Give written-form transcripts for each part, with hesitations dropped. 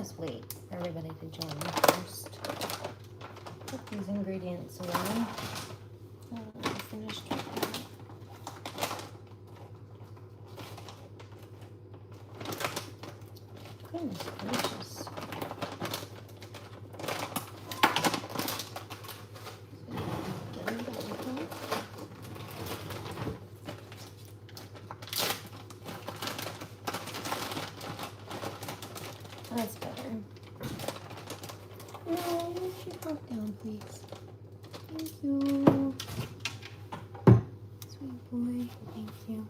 just wait for everybody to join first. Put these ingredients away. Finished with that. Goodness gracious. That's better. No, she broke down, please. Thank you. Sweet boy, thank you.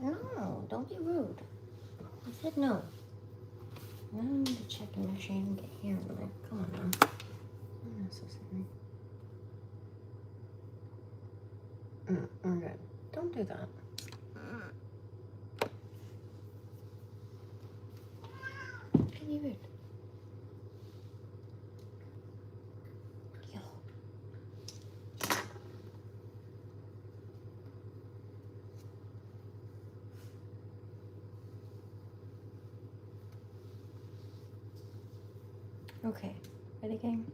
No, don't be rude. I said no. Now I need to check and make sure you don't get hair in there. Come on now. Unnecessary. We're good. Don't do that. Can you read? Okay, ready, gang?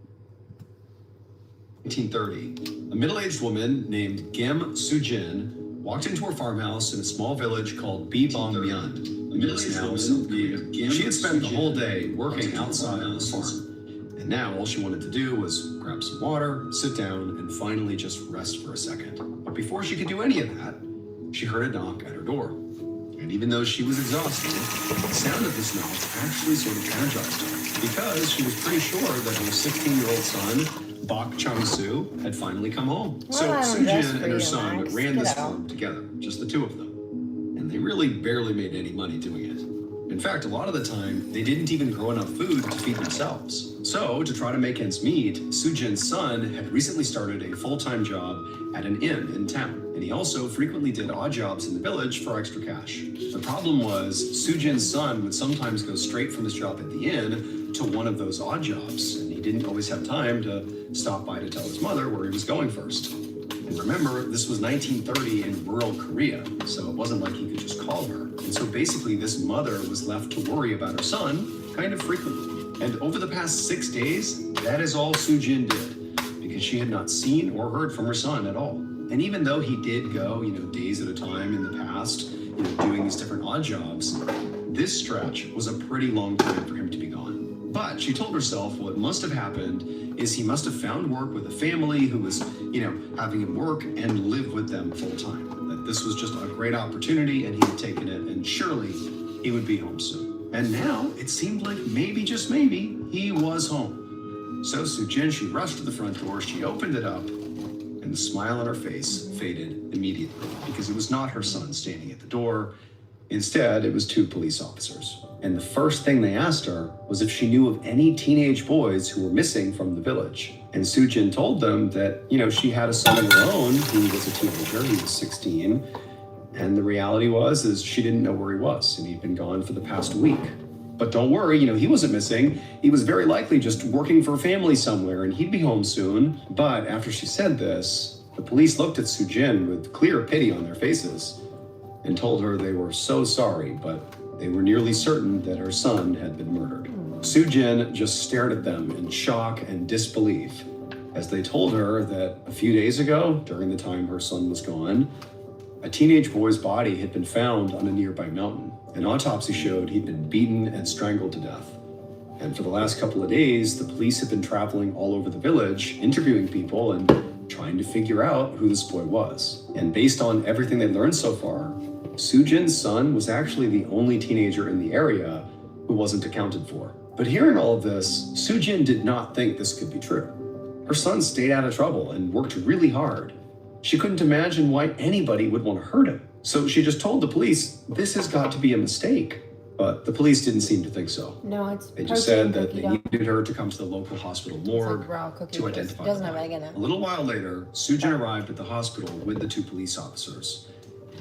1930, a middle-aged woman named Gim Soo-jin walked into her farmhouse in a small village called Bibong-myeon, in what is now South Korea. She had spent the whole day working outside on the farm, and now all she wanted to do was grab some water, sit down, and finally just rest for a second. But before she could do any of that, she heard a knock at her door. And even though she was exhausted, the sound of this knock actually sort of energized her, because she was pretty sure that her 16-year-old son, Bak Chang-soo, had finally come home. So Soo-jin and her son ran this farm together, just the two of them. And they really barely made any money doing it. In fact, a lot of the time, they didn't even grow enough food to feed themselves. So, to try to make ends meet, Soo-jin's son had recently started a full-time job at an inn in town. And he also frequently did odd jobs in the village for extra cash. The problem was, Soo-jin's son would sometimes go straight from his job at the inn to one of those odd jobs, and he didn't always have time to stop by to tell his mother where he was going first. And remember, this was 1930 in rural Korea, so it wasn't like he could just call her. And so basically this mother was left to worry about her son kind of frequently. And over the past 6 days, that is all Soo-jin did, because she had not seen or heard from her son at all. And even though he did go, days at a time in the past, doing these different odd jobs, this stretch was a pretty long time for him to be gone. But she told herself what must have happened is he must have found work with a family who was, having him work and live with them full time. That this was just a great opportunity and he had taken it, and surely he would be home soon. And now it seemed like maybe, just maybe, he was home. So Soo-jin, she rushed to the front door, she opened it up, and the smile on her face faded immediately, because it was not her son standing at the door. Instead, it was two police officers. And the first thing they asked her was if she knew of any teenage boys who were missing from the village. And Soo-jin told them that, she had a son of her own who was a teenager, he was 16. And the reality was she didn't know where he was, and he'd been gone for the past week. But don't worry, he wasn't missing. He was very likely just working for a family somewhere, and he'd be home soon. But after she said this, the police looked at Soo-jin with clear pity on their faces and told her they were so sorry, but they were nearly certain that her son had been murdered. Soo-jin just stared at them in shock and disbelief as they told her that a few days ago, during the time her son was gone, a teenage boy's body had been found on a nearby mountain. An autopsy showed he'd been beaten and strangled to death. And for the last couple of days, the police had been traveling all over the village, interviewing people and trying to figure out who this boy was. And based on everything they learned so far, Soo-jin's son was actually the only teenager in the area who wasn't accounted for. But hearing all of this, Soo-jin did not think this could be true. Her son stayed out of trouble and worked really hard. She couldn't imagine why anybody would want to hurt him. So she just told the police, this has got to be a mistake. But the police didn't seem to think so. No, it's They just said that they dough. needed her to come to the local hospital morgue raw cookie to dough. identify Doesn't the have body. egg in it. A little while later, Sujin arrived at the hospital with the 2 police officers.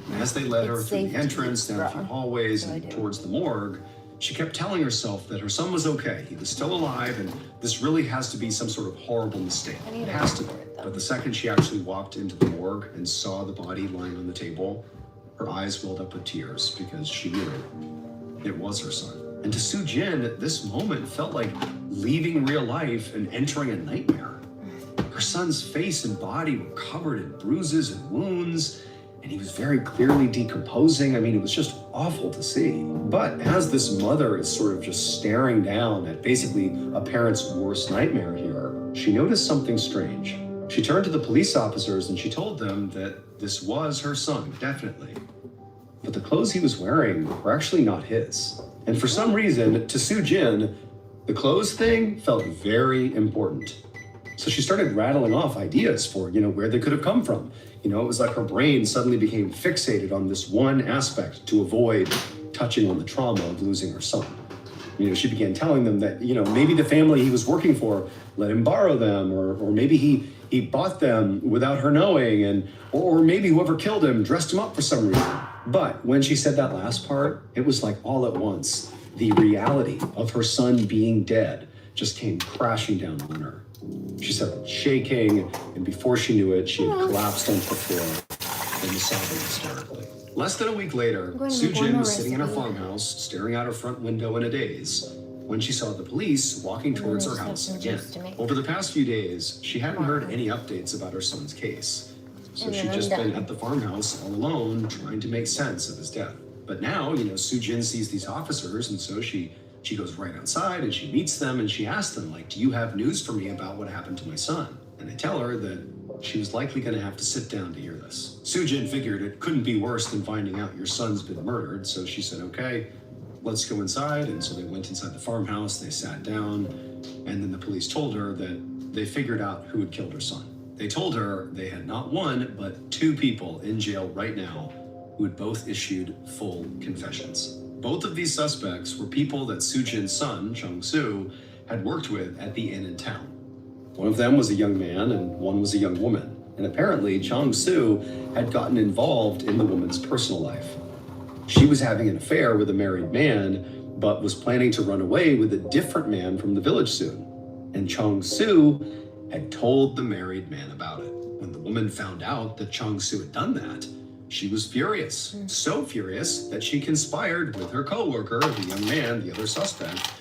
And as they led her It's through safe the to entrance, use down a few raw. hallways, So I and do. towards the morgue, she kept telling herself that her son was okay. He was still alive, and this really has to be some sort of horrible mistake. I need It to has to be. remember it, though. But the second she actually walked into the morgue and saw the body lying on the table, her eyes welled up with tears because she knew it was her son. And to Sujin, this moment felt like leaving real life and entering a nightmare. Her son's face and body were covered in bruises and wounds, and he was very clearly decomposing. I mean, it was just awful to see. But as this mother is sort of just staring down at basically a parent's worst nightmare here, she noticed something strange. She turned to the police officers and she told them that this was her son, definitely. But the clothes he was wearing were actually not his. And for some reason, to Sujin, the clothes thing felt very important. So she started rattling off ideas for, where they could have come from. It was like her brain suddenly became fixated on this one aspect to avoid touching on the trauma of losing her son. She began telling them that, maybe the family he was working for let him borrow them, or maybe he bought them without her knowing, or maybe whoever killed him dressed him up for some reason. But when she said that last part, it was like all at once, the reality of her son being dead just came crashing down on her. She started shaking, and before she knew it, she had collapsed onto the floor and was sobbing hysterically. Less than a week later, Sujin was sitting in her farmhouse, staring out her front window in a daze, when she saw the police walking towards her house again. Over the past few days, she hadn't heard any updates about her son's case. So she'd just been at the farmhouse all alone, trying to make sense of his death. But now, Sujin sees these officers, and so she goes right outside and she meets them and she asks them, do you have news for me about what happened to my son? And they tell her that she was likely going to have to sit down to hear this. Sujin figured it couldn't be worse than finding out your son's been murdered, so she said, okay, let's go inside. And so they went inside the farmhouse, they sat down, and then the police told her that they figured out who had killed her son. They told her they had not 1, but 2 people in jail right now who had both issued full confessions. Both of these suspects were people that Sujin's son, Chung-Soo, had worked with at the inn in town. One of them was a young man and one was a young woman. And apparently, Chung-Soo had gotten involved in the woman's personal life. She was having an affair with a married man, but was planning to run away with a different man from the village soon. And Chung-Soo had told the married man about it. When the woman found out that Chung-Soo had done that, she was furious. So furious that she conspired with her co-worker, the young man, the other suspect,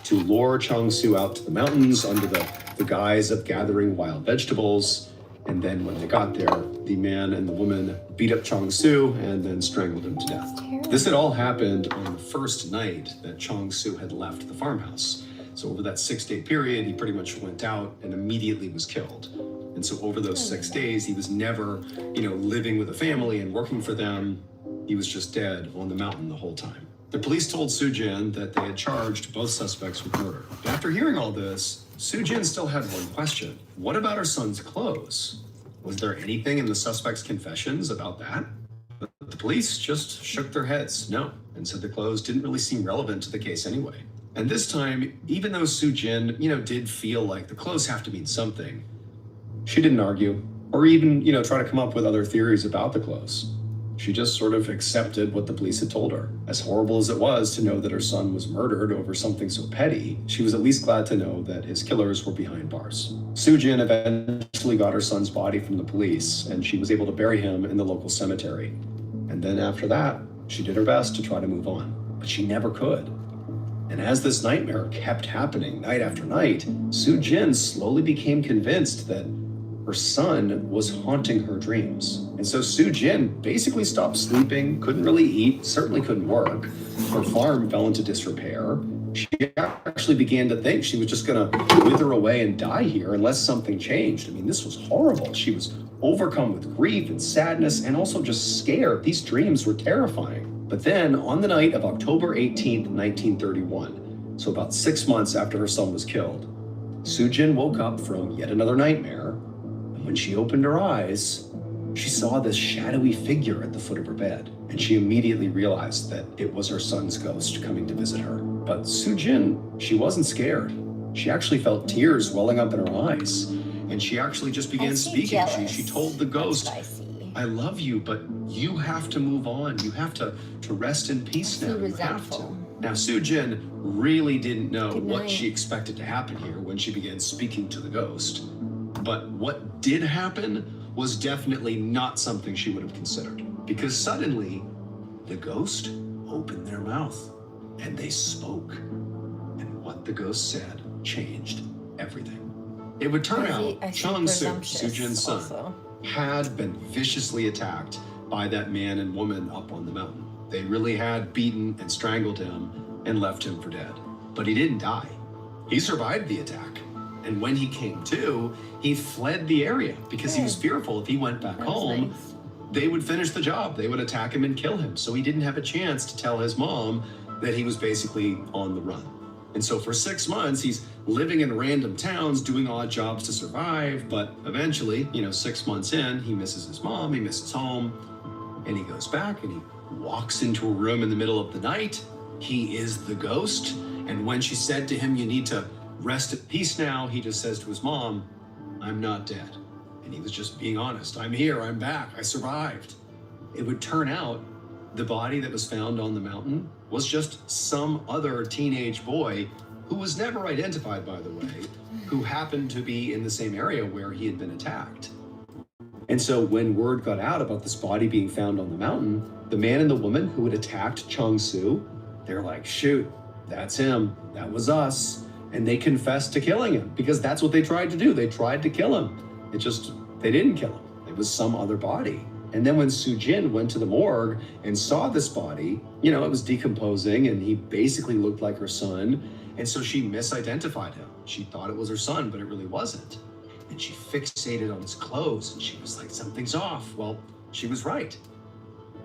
to lure Chung-Soo out to the mountains under the guise of gathering wild vegetables. And then when they got there, the man and the woman beat up Chung-Soo and then strangled him to death. This had all happened on the first night that Chung-Soo had left the farmhouse. So over that 6-day period, he pretty much went out and immediately was killed. And so over those 6 days, he was never, living with a family and working for them. He was just dead on the mountain the whole time. The police told Sujin that they had charged both suspects with murder. But after hearing all this, Sujin still had one question. What about her son's clothes? Was there anything in the suspect's confessions about that? But the police just shook their heads, no, and said the clothes didn't really seem relevant to the case anyway. And this time, even though Sujin, did feel like the clothes have to mean something, she didn't argue or even, try to come up with other theories about the clothes. She just sort of accepted what the police had told her. As horrible as it was to know that her son was murdered over something so petty, she was at least glad to know that his killers were behind bars. Sujin eventually got her son's body from the police, and she was able to bury him in the local cemetery. And then after that, she did her best to try to move on, but she never could. And as this nightmare kept happening night after night, Sujin slowly became convinced that her son was haunting her dreams. And so Sujin basically stopped sleeping, couldn't really eat, certainly couldn't work. Her farm fell into disrepair. She actually began to think she was just gonna wither away and die here unless something changed. I mean, this was horrible. She was overcome with grief and sadness and also just scared. These dreams were terrifying. But then on the night of October 18th, 1931, so about 6 months after her son was killed, Sujin woke up from yet another nightmare. When she opened her eyes, she saw this shadowy figure at the foot of her bed, and she immediately realized that it was her son's ghost coming to visit her. But Sujin, she wasn't scared. She actually felt tears welling up in her eyes, and she actually just began speaking. She told the ghost, I love you, but you have to move on. You have to rest in peace now. You have to. Now, Sujin really didn't know what she expected to happen here when she began speaking to the ghost. But what did happen was definitely not something she would have considered, because suddenly the ghost opened their mouth and they spoke. And what the ghost said changed everything. It would turn out Chang-Su, Sujin's son, had been viciously attacked by that man and woman up on the mountain. They really had beaten and strangled him and left him for dead. But he didn't die. He survived the attack. And when he came to, he fled the area because he was fearful if he went back home, they would finish the job. They would attack him and kill him. So he didn't have a chance to tell his mom that he was basically on the run. And so for 6 months, he's living in random towns, doing odd jobs to survive. But eventually, 6 months in, he misses his mom, he misses home, and he goes back and he walks into a room in the middle of the night. He is the ghost. And when she said to him, you need to rest at peace now, he just says to his mom, I'm not dead. And he was just being honest. I'm here, I'm back, I survived. It would turn out the body that was found on the mountain was just some other teenage boy who was never identified, by the way, who happened to be in the same area where he had been attacked. And so when word got out about this body being found on the mountain, the man and the woman who had attacked Chang-Su, they're like, shoot, that's him, that was us. And they confessed to killing him because that's what they tried to do. They tried to kill him. They didn't kill him. It was some other body. And then when Sujin went to the morgue and saw this body, it was decomposing and he basically looked like her son. And so she misidentified him. She thought it was her son, but it really wasn't. And she fixated on his clothes and she was like, something's off. Well, she was right.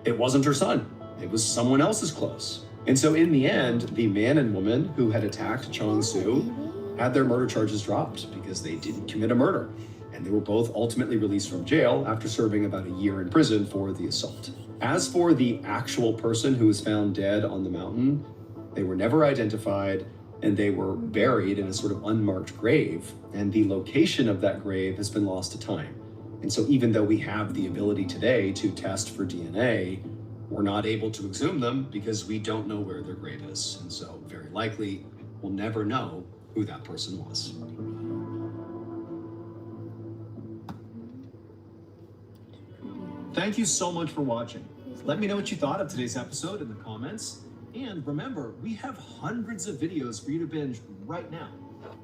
It wasn't her son. It was someone else's clothes. And so in the end, the man and woman who had attacked Chang-Su had their murder charges dropped because they didn't commit a murder. And they were both ultimately released from jail after serving about a year in prison for the assault. As for the actual person who was found dead on the mountain, they were never identified and they were buried in a sort of unmarked grave. And the location of that grave has been lost to time. And so even though we have the ability today to test for DNA, we're not able to exhume them because we don't know where their grave is. And so very likely we'll never know who that person was. Thank you so much for watching. Let me know what you thought of today's episode in the comments. And remember, we have hundreds of videos for you to binge right now.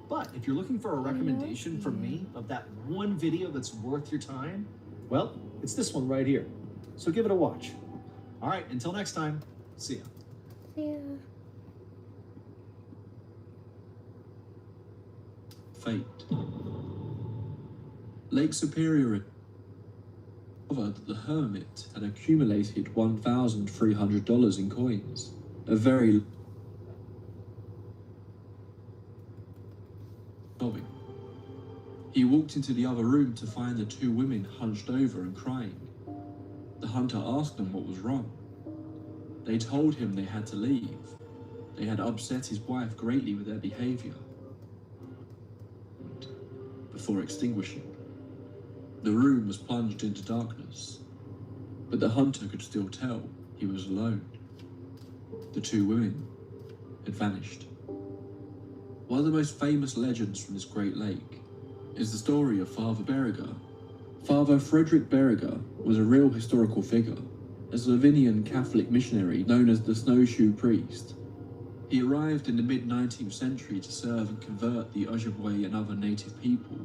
But if you're looking for a recommendation from me of that one video that's worth your time, well, it's this one right here. So give it a watch. All right, until next time, see ya. See ya. Fate. Lake Superior discovered that the hermit had accumulated $1,300 in coins. A very sobbing. He walked into the other room to find the two women hunched over and crying. The hunter asked them what was wrong. They told him they had to leave. They had upset his wife greatly with their behavior. Before extinguishing, the room was plunged into darkness, but the hunter could still tell he was alone. The two women had vanished. One of the most famous legends from this great lake is the story of Father Berriger. Father Frederick Berriger was a real historical figure, a Slovenian Catholic missionary known as the Snowshoe Priest. He arrived in the mid-19th century to serve and convert the Ojibwe and other native people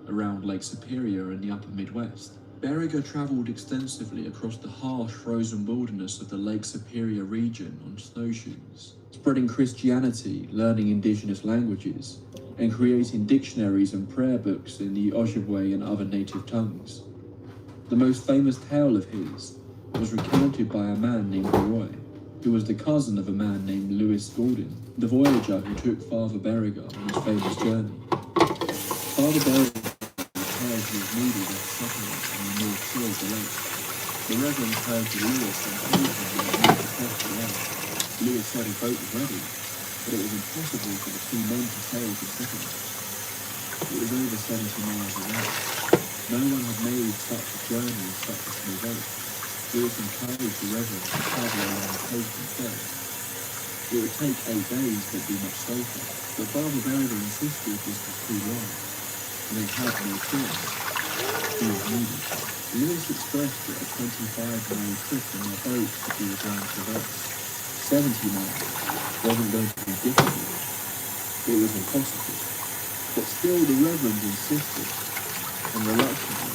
around Lake Superior in the upper Midwest. Berriger travelled extensively across the harsh frozen wilderness of the Lake Superior region on snowshoes, spreading Christianity, learning indigenous languages, and creating dictionaries and prayer books in the Ojibwe and other native tongues. The most famous tale of his was recounted by a man named Roy, who was the cousin of a man named Lewis Gordon, the voyager who took Father Berriger on his famous journey. Father Berriger heard he was needed as a settlement on the North Shore of the lake. The Reverend turned to Lewis and told him he would need to cross the lake. Lewis said his boat was ready, but it was impossible for the two men to sail to the settlement. It was over 70 miles away. No one had made such a journey in such a small boat. Lewis encouraged the Reverend to travel along the coast instead. It would take 8 days, but be much safer. But Father Berger insisted this was too long, and they had no choice. He was needed. Lewis expressed that a 25-mile trip on their boat could be a grand traverse. 70 miles wasn't going to be difficult. It was impossible. But still the Reverend insisted, and reluctantly,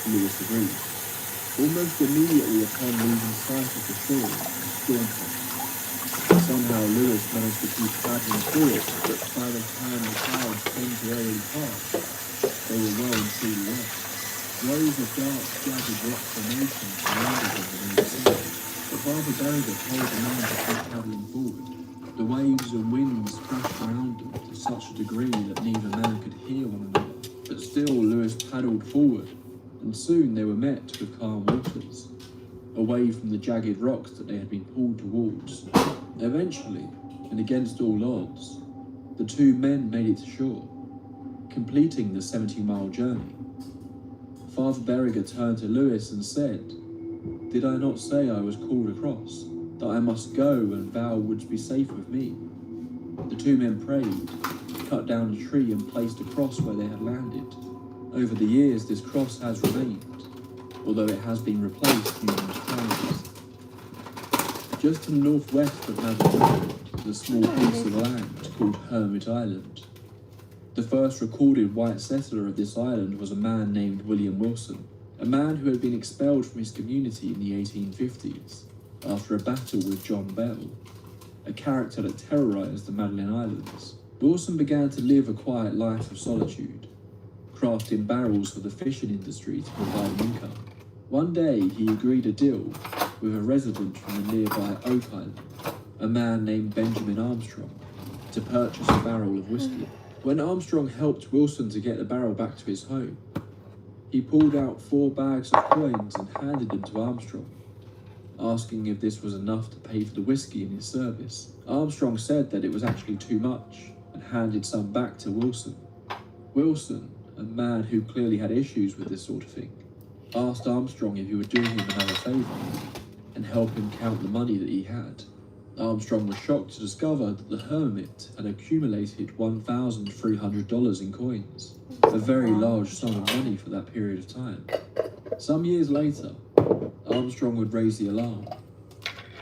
Lewis agreed. Almost immediately upon losing sight of the shore, storm came. Somehow Lewis managed to keep paddling forward, but by the time the clouds temporarily passed, they were well and truly lost. Rows of dark, jagged rock formations surrounded them on either side. But Father Berger told the man to keep paddling forward. The waves and winds crashed around them to such a degree that neither man could hear one another. But still Lewis paddled forward, and soon they were met with calm waters, away from the jagged rocks that they had been pulled towards. Eventually, and against all odds, the two men made it to shore, completing the 70-mile journey. Father Berger turned to Lewis and said, "Did I not say I was called across, that I must go and thou wouldst be safe with me?" The two men prayed, cut down a tree and placed a cross where they had landed. Over the years, this cross has remained, although it has been replaced numerous times. Just to the northwest of Madeline is a small piece of land called Hermit Island. The first recorded white settler of this island was a man named William Wilson, a man who had been expelled from his community in the 1850s after a battle with John Bell, a character that terrorized the Madeline Islands. Wilson began to live a quiet life of solitude, crafting barrels for the fishing industry to provide an income. One day he agreed a deal with a resident from the nearby Oak Island, a man named Benjamin Armstrong, to purchase a barrel of whiskey. When Armstrong helped Wilson to get the barrel back to his home, he pulled out 4 bags of coins and handed them to Armstrong, asking if this was enough to pay for the whiskey in his service. Armstrong said that it was actually too much and handed some back to Wilson. Wilson, a man who clearly had issues with this sort of thing, asked Armstrong if he would do him another favour and help him count the money that he had. Armstrong was shocked to discover that the hermit had accumulated $1,300 in coins, a very large sum of money for that period of time. Some years later, Armstrong would raise the alarm.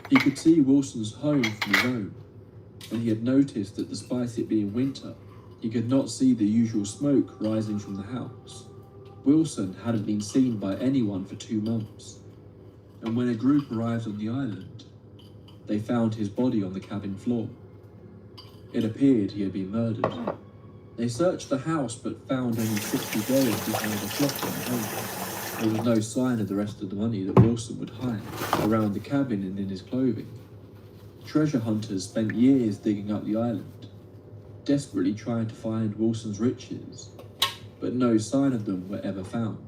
He could see Wilson's home from his own, and he had noticed that despite it being winter, he could not see the usual smoke rising from the house. Wilson hadn't been seen by anyone for 2 months, and when a group arrived on the island, they found his body on the cabin floor. It appeared he had been murdered. They searched the house but found only $60 behind a clock in the home. There was no sign of the rest of the money that Wilson would hide around the cabin and in his clothing. Treasure hunters spent years digging up the island, desperately trying to find Wilson's riches, but no sign of them were ever found.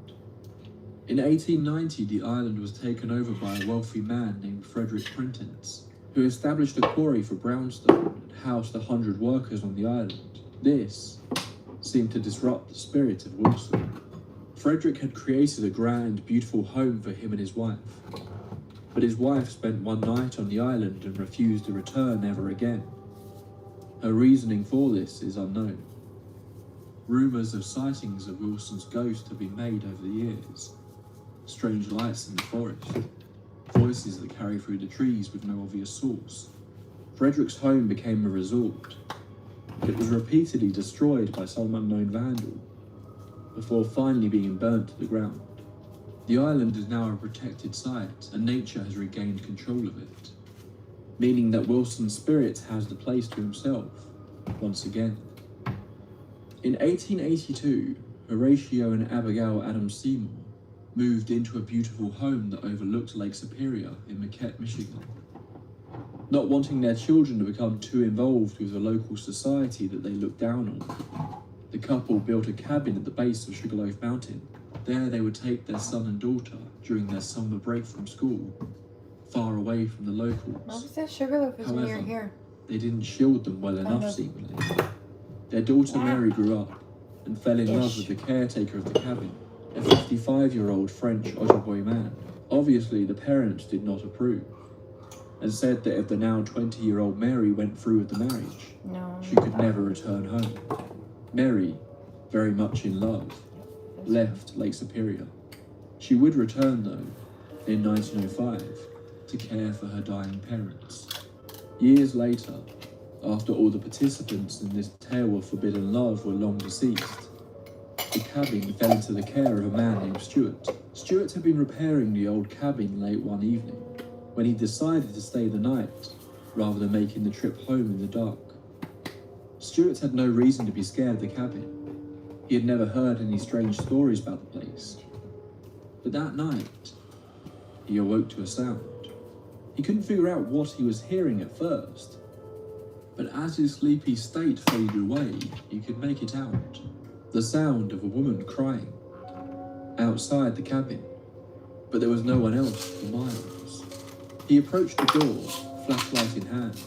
In 1890, the island was taken over by a wealthy man named Frederick Prentice, who established a quarry for brownstone and housed 100 workers on the island. This seemed to disrupt the spirit of Wilson. Frederick had created a grand, beautiful home for him and his wife, but his wife spent one night on the island and refused to return ever again. Her reasoning for this is unknown. Rumours of sightings of Wilson's ghost have been made over the years. Strange lights in the forest, voices that carry through the trees with no obvious source. Frederick's home became a resort. It was repeatedly destroyed by some unknown vandal, before finally being burnt to the ground. The island is now a protected site, and nature has regained control of it, meaning that Wilson's spirit has the place to himself once again. In 1882, Horatio and Abigail Adams Seymour moved into a beautiful home that overlooked Lake Superior in Marquette, Michigan. Not wanting their children to become too involved with the local society that they looked down on, The couple built a cabin at the base of Sugarloaf Mountain. There they would take their son and daughter during their summer break from school, far away from the locals. Obviously, Sugarloaf is near However, here. they didn't shield them well enough, know. seemingly. Their daughter Mary grew up and fell in love with the caretaker of the cabin, a 55-year-old French Ojibwe man. Obviously, the parents did not approve, and said that if the now 20-year-old Mary went through with the marriage, she could never return home. Mary, very much in love, left Lake Superior. She would return, though, in 1905, to care for her dying parents. Years later, after all the participants in this tale of forbidden love were long deceased, the cabin fell into the care of a man named Stuart. Stuart had been repairing the old cabin late one evening, when he decided to stay the night, rather than making the trip home in the dark. Stuart had no reason to be scared of the cabin. He had never heard any strange stories about the place. But that night, he awoke to a sound. He couldn't figure out what he was hearing at first, but as his sleepy state faded away, he could make it out. The sound of a woman crying outside the cabin, but there was no one else for miles. He approached the door, flashlight in hand,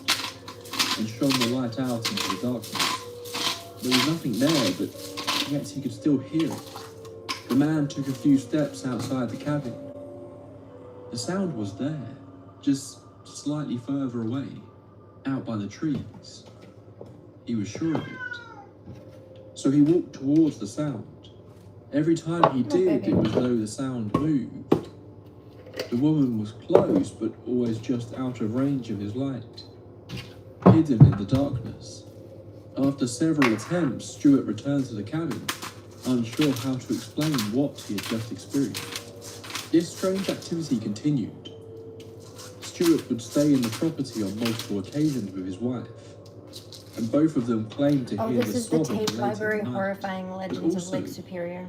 and shone the light out into the darkness. There was nothing there, but yet he could still hear it. The man took a few steps outside the cabin. The sound was there, just slightly further away, out by the trees. He was sure of it. So he walked towards the sound. Every time he did, it was as though the sound moved. The woman was close, but always just out of range of his light, hidden in the darkness. After several attempts, Stuart returned to the cabin, unsure how to explain what he had just experienced. This strange activity continued. Stuart would stay in the property on multiple occasions with his wife, and both of them claimed to hear this the is the sobbing tape late library, at night, Horrifying but Legends of also Lake Superior.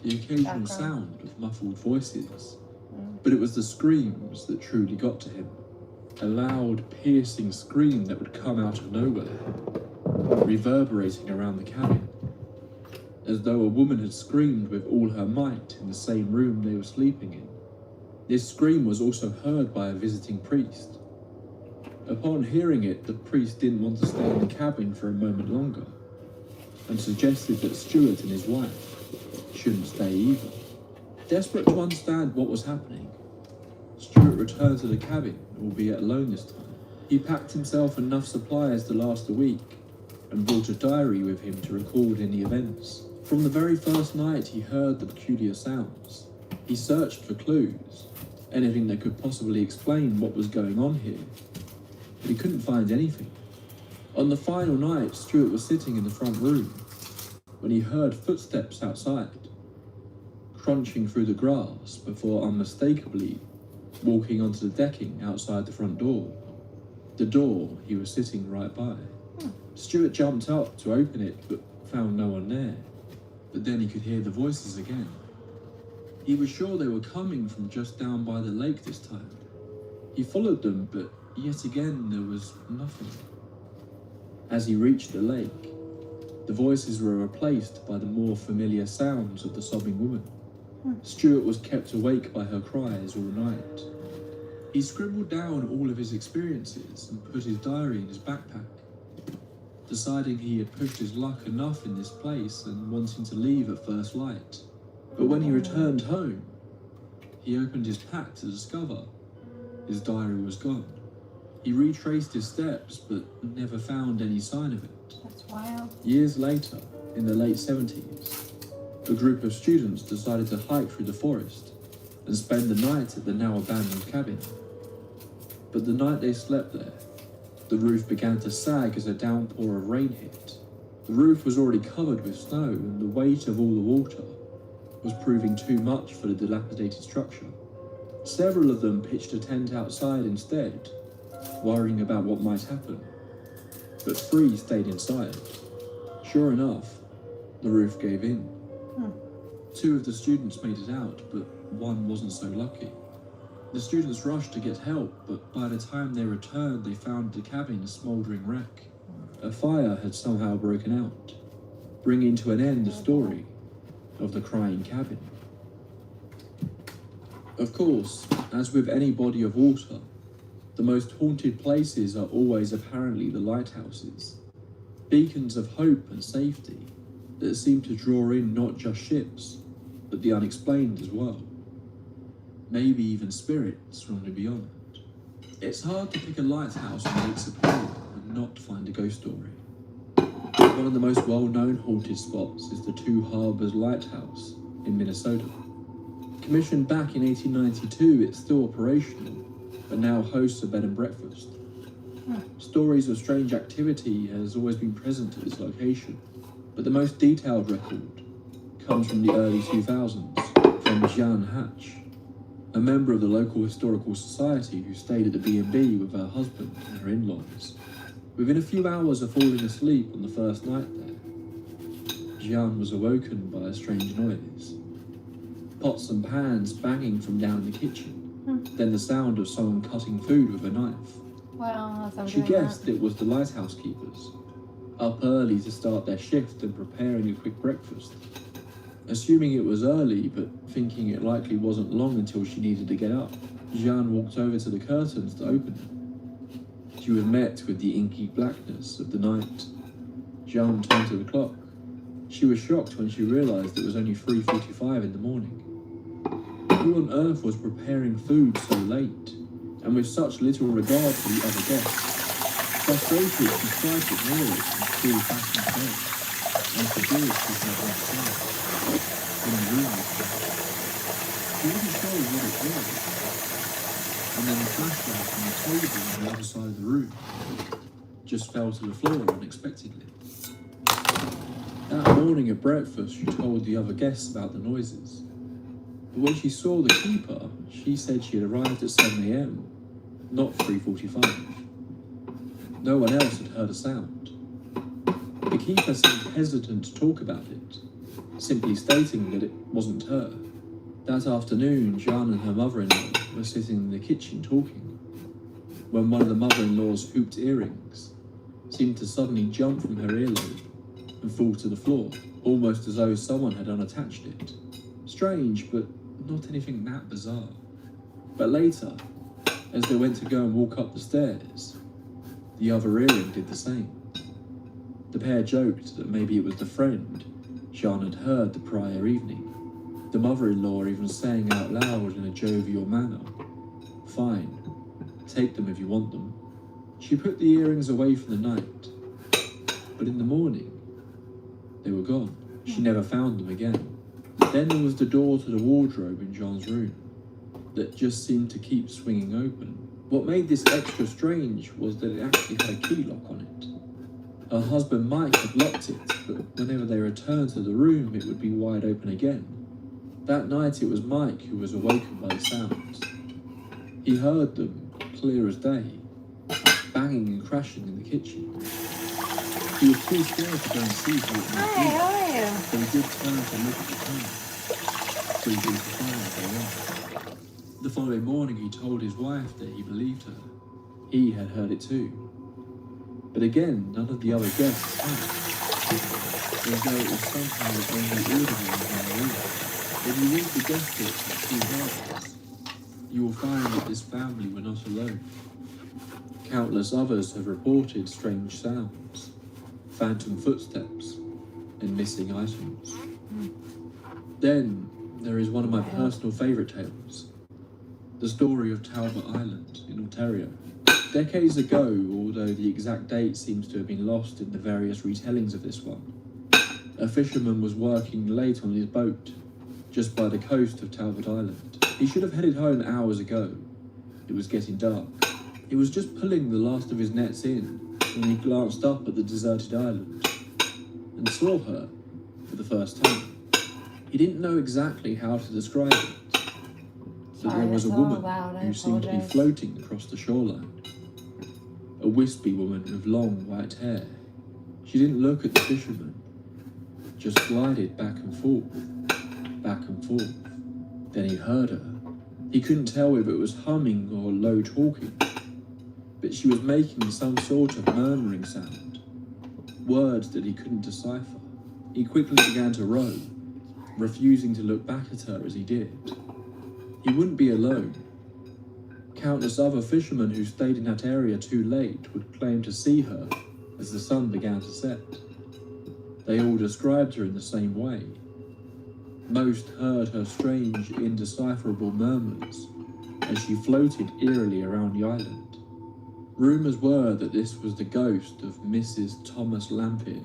the occasional background. sound of muffled voices. But it was the screams that truly got to him. A loud, piercing scream that would come out of nowhere, reverberating around the cabin, as though a woman had screamed with all her might in the same room they were sleeping in. This scream was also heard by a visiting priest. Upon hearing it, the priest didn't want to stay in the cabin for a moment longer, and suggested that Stuart and his wife shouldn't stay either. Desperate to understand what was happening, Stuart returned to the cabin, albeit alone this time. He packed himself enough supplies to last a week, and brought a diary with him to record any events. From the very first night he heard the peculiar sounds, he searched for clues, anything that could possibly explain what was going on here, but he couldn't find anything. On the final night, Stuart was sitting in the front room when he heard footsteps outside, crunching through the grass before unmistakably walking onto the decking outside the front door. The door he was sitting right by. Stuart jumped up to open it, but found no one there. But then he could hear the voices again. He was sure they were coming from just down by the lake this time. He followed them, but yet again there was nothing. As he reached the lake, the voices were replaced by the more familiar sounds of the sobbing woman. Stuart was kept awake by her cries all night. He scribbled down all of his experiences and put his diary in his backpack, deciding he had pushed his luck enough in this place and wanting to leave at first light. But when he returned home, he opened his pack to discover his diary was gone. He retraced his steps, but never found any sign of it. That's wild. Years later, in the late 70s, a group of students decided to hike through the forest and spend the night at the now abandoned cabin. But the night they slept there, the roof began to sag as a downpour of rain hit. The roof was already covered with snow, and the weight of all the water was proving too much for the dilapidated structure. Several of them pitched a tent outside instead, worrying about what might happen. But 3 stayed inside. Sure enough, the roof gave in. 2 of the students made it out, but 1 wasn't so lucky. The students rushed to get help, but by the time they returned, they found the cabin a smouldering wreck. A fire had somehow broken out. bringing to an end the story of the crying cabin. Of course, as with any body of water, the most haunted places are always apparently the lighthouses, beacons of hope and safety that seem to draw in not just ships, but the unexplained as well. Maybe even spirits from the beyond. It's hard to pick a lighthouse on Lake Superior and not find a ghost story. One of the most well-known haunted spots is the Two Harbors Lighthouse in Minnesota. Commissioned back in 1892, it's still operational, but now hosts a bed and breakfast. Stories of strange activity has always been present at this location, but the most detailed record comes from the early 2000s from Jeanne Hatch, a member of the local historical society who stayed at the B&B with her husband and her in-laws. Within a few hours of falling asleep on the first night there, Jeanne was awoken by a strange noise. Pots and pans banging from down in the kitchen, then the sound of someone cutting food with a knife. Well, She guessed it was the lighthouse keepers, up early to start their shift and preparing a quick breakfast. Assuming it was early, but thinking it likely wasn't long until she needed to get up, Jeanne walked over to the curtains to open them. She was met with the inky blackness of the night. Jeanne turned to the clock. She was shocked when she realised it was only 3:45 in the morning. Who on earth was preparing food so late, and with such little regard for the other guests? Frustrated, she tried to ignore it and flew back in bed, and for good she had outside. In the room was dark. She wasn't sure what it was. And then the flashlight from the table on the other side of the room just fell to the floor unexpectedly. That morning at breakfast, she told the other guests about the noises. But when she saw the keeper, she said she had arrived at 7 a.m, not 3:45. No one else had heard a sound. The keeper seemed hesitant to talk about it, simply stating that it wasn't her. That afternoon, Jeanne and her mother-in-law were sitting in the kitchen talking, when one of the mother-in-law's hooped earrings seemed to suddenly jump from her earlobe and fall to the floor, almost as though someone had unattached it. Strange, but not anything that bizarre. But later, as they went to go and walk up the stairs, the other earring did the same. The pair joked that maybe it was the friend Jeanne had heard the prior evening, the mother-in-law even saying out loud in a jovial manner, "Fine, take them if you want them." She put the earrings away for the night, but in the morning, they were gone. She never found them again. Then there was the door to the wardrobe in Jeanne's room that just seemed to keep swinging open. What made this extra strange was that it actually had a key lock on it. Her husband Mike had locked it, but whenever they returned to the room, it would be wide open again. That night it was Mike who was awakened by the sounds. He heard them, clear as day, banging and crashing in the kitchen. He was too scared to go and see who it might be. Hi, how are you? But he did turn to look at the time. 3:45 a.m. The following morning he told his wife that he believed her. He had heard it too. But again, none of the other guests had. As though it was somehow only audible in their room. If you read the guest books at Two Harbors, you will find that this family were not alone. Countless others have reported strange sounds, phantom footsteps, and missing items. Then there is one of my personal favourite tales, the story of Talbot Island in Ontario. Decades ago, although the exact date seems to have been lost in the various retellings of this one, a fisherman was working late on his boat just by the coast of Talbot Island. He should have headed home hours ago. It was getting dark. He was just pulling the last of his nets in when he glanced up at the deserted island and saw her for the first time. He didn't know exactly how to describe it, but there was a woman who seemed to be floating across the shoreline. A wispy woman with long white hair. She didn't look at the fisherman, just glided back and forth, back and forth. Then he heard her. He couldn't tell if it was humming or low talking, but she was making some sort of murmuring sound, words that he couldn't decipher. He quickly began to row, refusing to look back at her as he did. He wouldn't be alone. Countless other fishermen who stayed in that area too late would claim to see her as the sun began to set. They all described her in the same way. Most heard her strange, indecipherable murmurs as she floated eerily around the island. Rumours were that this was the ghost of Mrs. Thomas Lampier,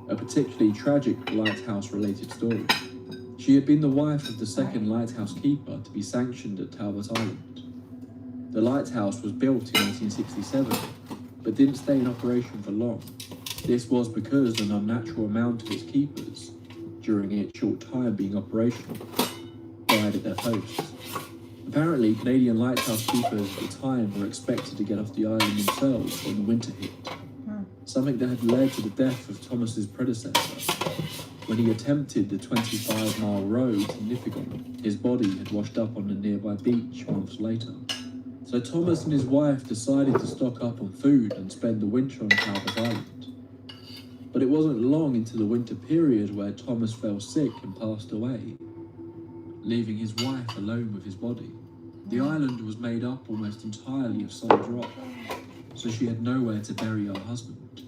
a particularly tragic lighthouse-related story. She had been the wife of the second lighthouse keeper to be sanctioned at Talbot Island. The lighthouse was built in 1867, but didn't stay in operation for long. This was because an unnatural amount of its keepers, during its short time being operational, died at their posts. Apparently, Canadian lighthouse keepers at the time were expected to get off the island themselves when the winter hit, something that had led to the death of Thomas's predecessor. When he attempted the 25-mile road to Nipigon, his body had washed up on a nearby beach months later. So Thomas and his wife decided to stock up on food and spend the winter on Talbot Island. But it wasn't long into the winter period where Thomas fell sick and passed away, leaving his wife alone with his body. The island was made up almost entirely of solid rock, so she had nowhere to bury her husband.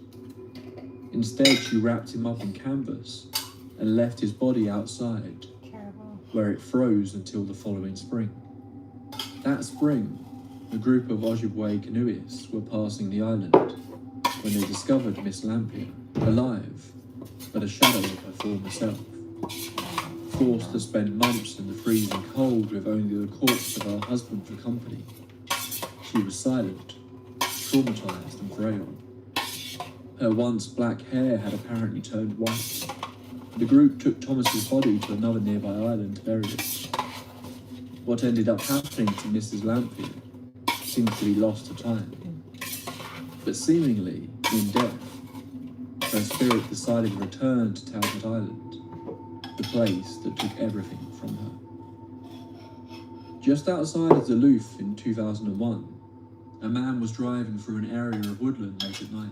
Instead, she wrapped him up in canvas and left his body outside, where it froze until the following spring. That spring, a group of Ojibwe canoeists were passing the island when they discovered Miss Lampier, alive, but a shadow of her former self. Forced to spend months in the freezing cold with only the corpse of her husband for company, she was silent, traumatized and frail. Her once black hair had apparently turned white. The group took Thomas's body to another nearby island to bury it. What ended up happening to Mrs. Lampier seemed to be lost to time. But seemingly, in death, her spirit decided to return to Talbot Island, the place that took everything from her. Just outside of Duluth in 2001, a man was driving through an area of woodland late at night.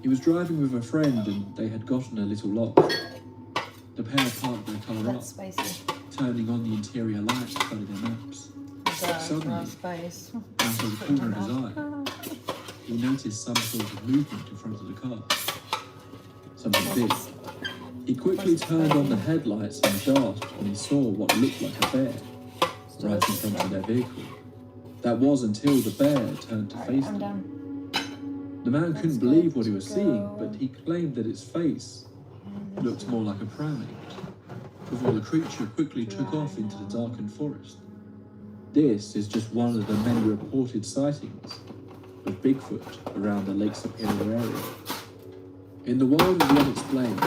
He was driving with a friend and they had gotten a little lost. The pair parked their car up, turning on the interior lights to study their maps. Suddenly, out of the corner of his eye, he noticed some sort of movement in front of the car. Something big. He quickly turned on the headlights and gasped when he saw what looked like a bear right in front of their vehicle. That was until the bear turned to face him. The man couldn't believe what he was seeing, but he claimed that its face looked more like a primate, before the creature quickly took off into the darkened forest. This is just one of the many reported sightings of Bigfoot around the Lake Superior area. In the world of the unexplained,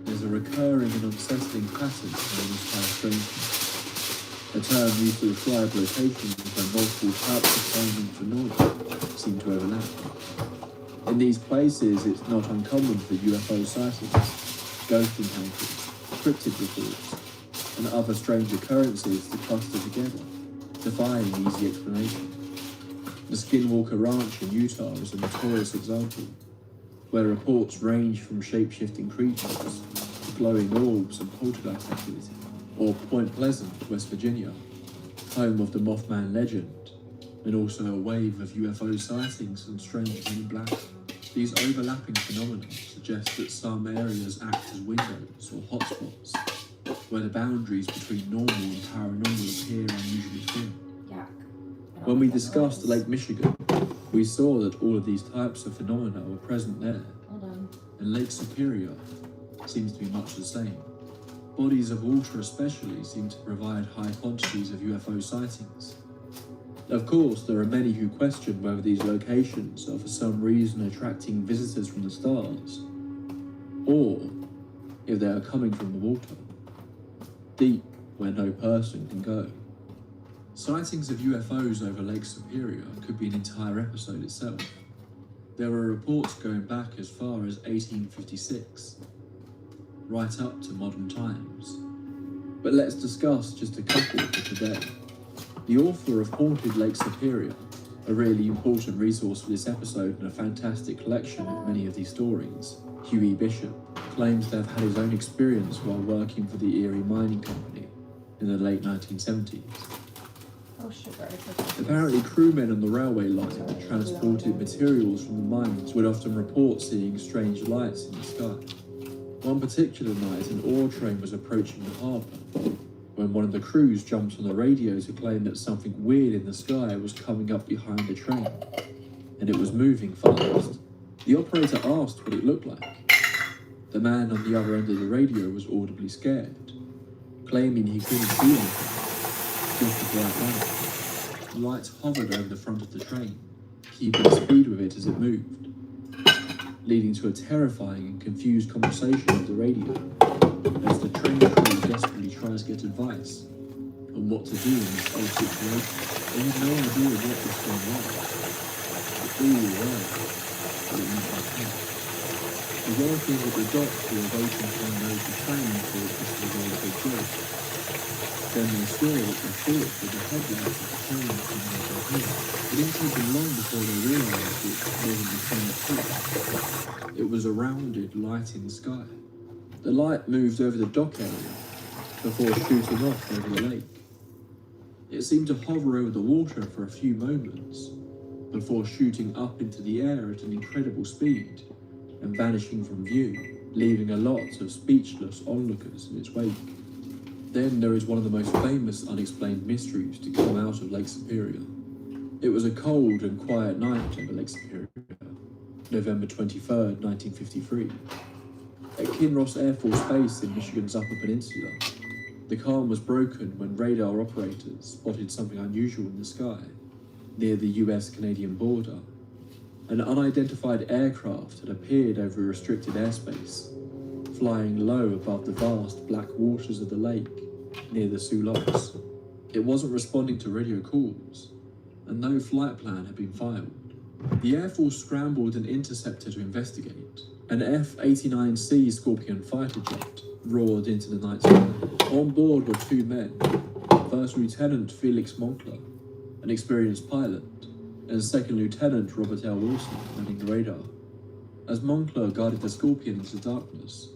there's a recurring and unsettling pattern known as strangeness, a term used to describe locations where multiple types of finding phenomena seem to overlap. In these places, it's not uncommon for UFO sightings, ghost encounters, cryptid reports, and other strange occurrences to cluster together, defying easy explanation. The Skinwalker Ranch in Utah is a notorious example, where reports range from shape-shifting creatures to glowing orbs and poltergeist activity. Or Point Pleasant, West Virginia, home of the Mothman legend, and also a wave of UFO sightings and strange men in black. These overlapping phenomena suggest that some areas act as windows or hotspots, where the boundaries between normal and paranormal appear unusually thin. When we discussed Lake Michigan, we saw that all of these types of phenomena were present there, and Lake Superior seems to be much the same. Bodies of water especially seem to provide high quantities of UFO sightings. Of course, there are many who question whether these locations are for some reason attracting visitors from the stars, or if they are coming from the water, deep where no person can go. Sightings of UFOs over Lake Superior could be an entire episode itself. There were reports going back as far as 1856, right up to modern times. But let's discuss just a couple for today. The author of Haunted Lake Superior, A really important resource for this episode and a fantastic collection of many of these stories, Huey Bishop claims to have had his own experience while working for the Erie Mining Company in the late 1970s. Oh, sugar. Apparently, crewmen on the railway line that transported materials from the mines would often report seeing strange lights in the sky. One particular night, an ore train was approaching the harbour when one of the crews jumped on the radio to claim that something weird in the sky was coming up behind the train, and it was moving fast. The operator asked what it looked like. The man on the other end of the radio was audibly scared, claiming he couldn't see anything, just a bright light. The lights hovered over the front of the train, keeping speed with it as it moved, leading to a terrifying and confused conversation on the radio as the train crew desperately tries to get advice on what to do in this whole situation. They had no idea what was going on, but all were that it meant like hell. The workers at the dock were waiting to unload the train for a crystal roll big job. Then they saw what they thought were the headlights of the train coming over their head. It didn't take them long before they realised it wasn't the train at all. It was a rounded light in the sky. The light moved over the dock area before shooting off over the lake. It seemed to hover over the water for a few moments before shooting up into the air at an incredible speed and vanishing from view, leaving a lot of speechless onlookers in its wake. Then there is one of the most famous unexplained mysteries to come out of Lake Superior. It was a cold and quiet night over Lake Superior, November 23rd, 1953. At Kinross Air Force Base in Michigan's Upper Peninsula, the calm was broken when radar operators spotted something unusual in the sky near the US-Canadian border. An unidentified aircraft had appeared over restricted airspace, flying low above the vast black waters of the lake near the Sioux Locks. It wasn't responding to radio calls, and no flight plan had been filed. The Air Force scrambled an interceptor to investigate. An F-89C Scorpion fighter jet roared into the night sky. On board were two men, First Lieutenant Felix Moncler, an experienced pilot, and Second Lieutenant Robert L. Wilson manning the radar. As Moncler guided the Scorpion into darkness,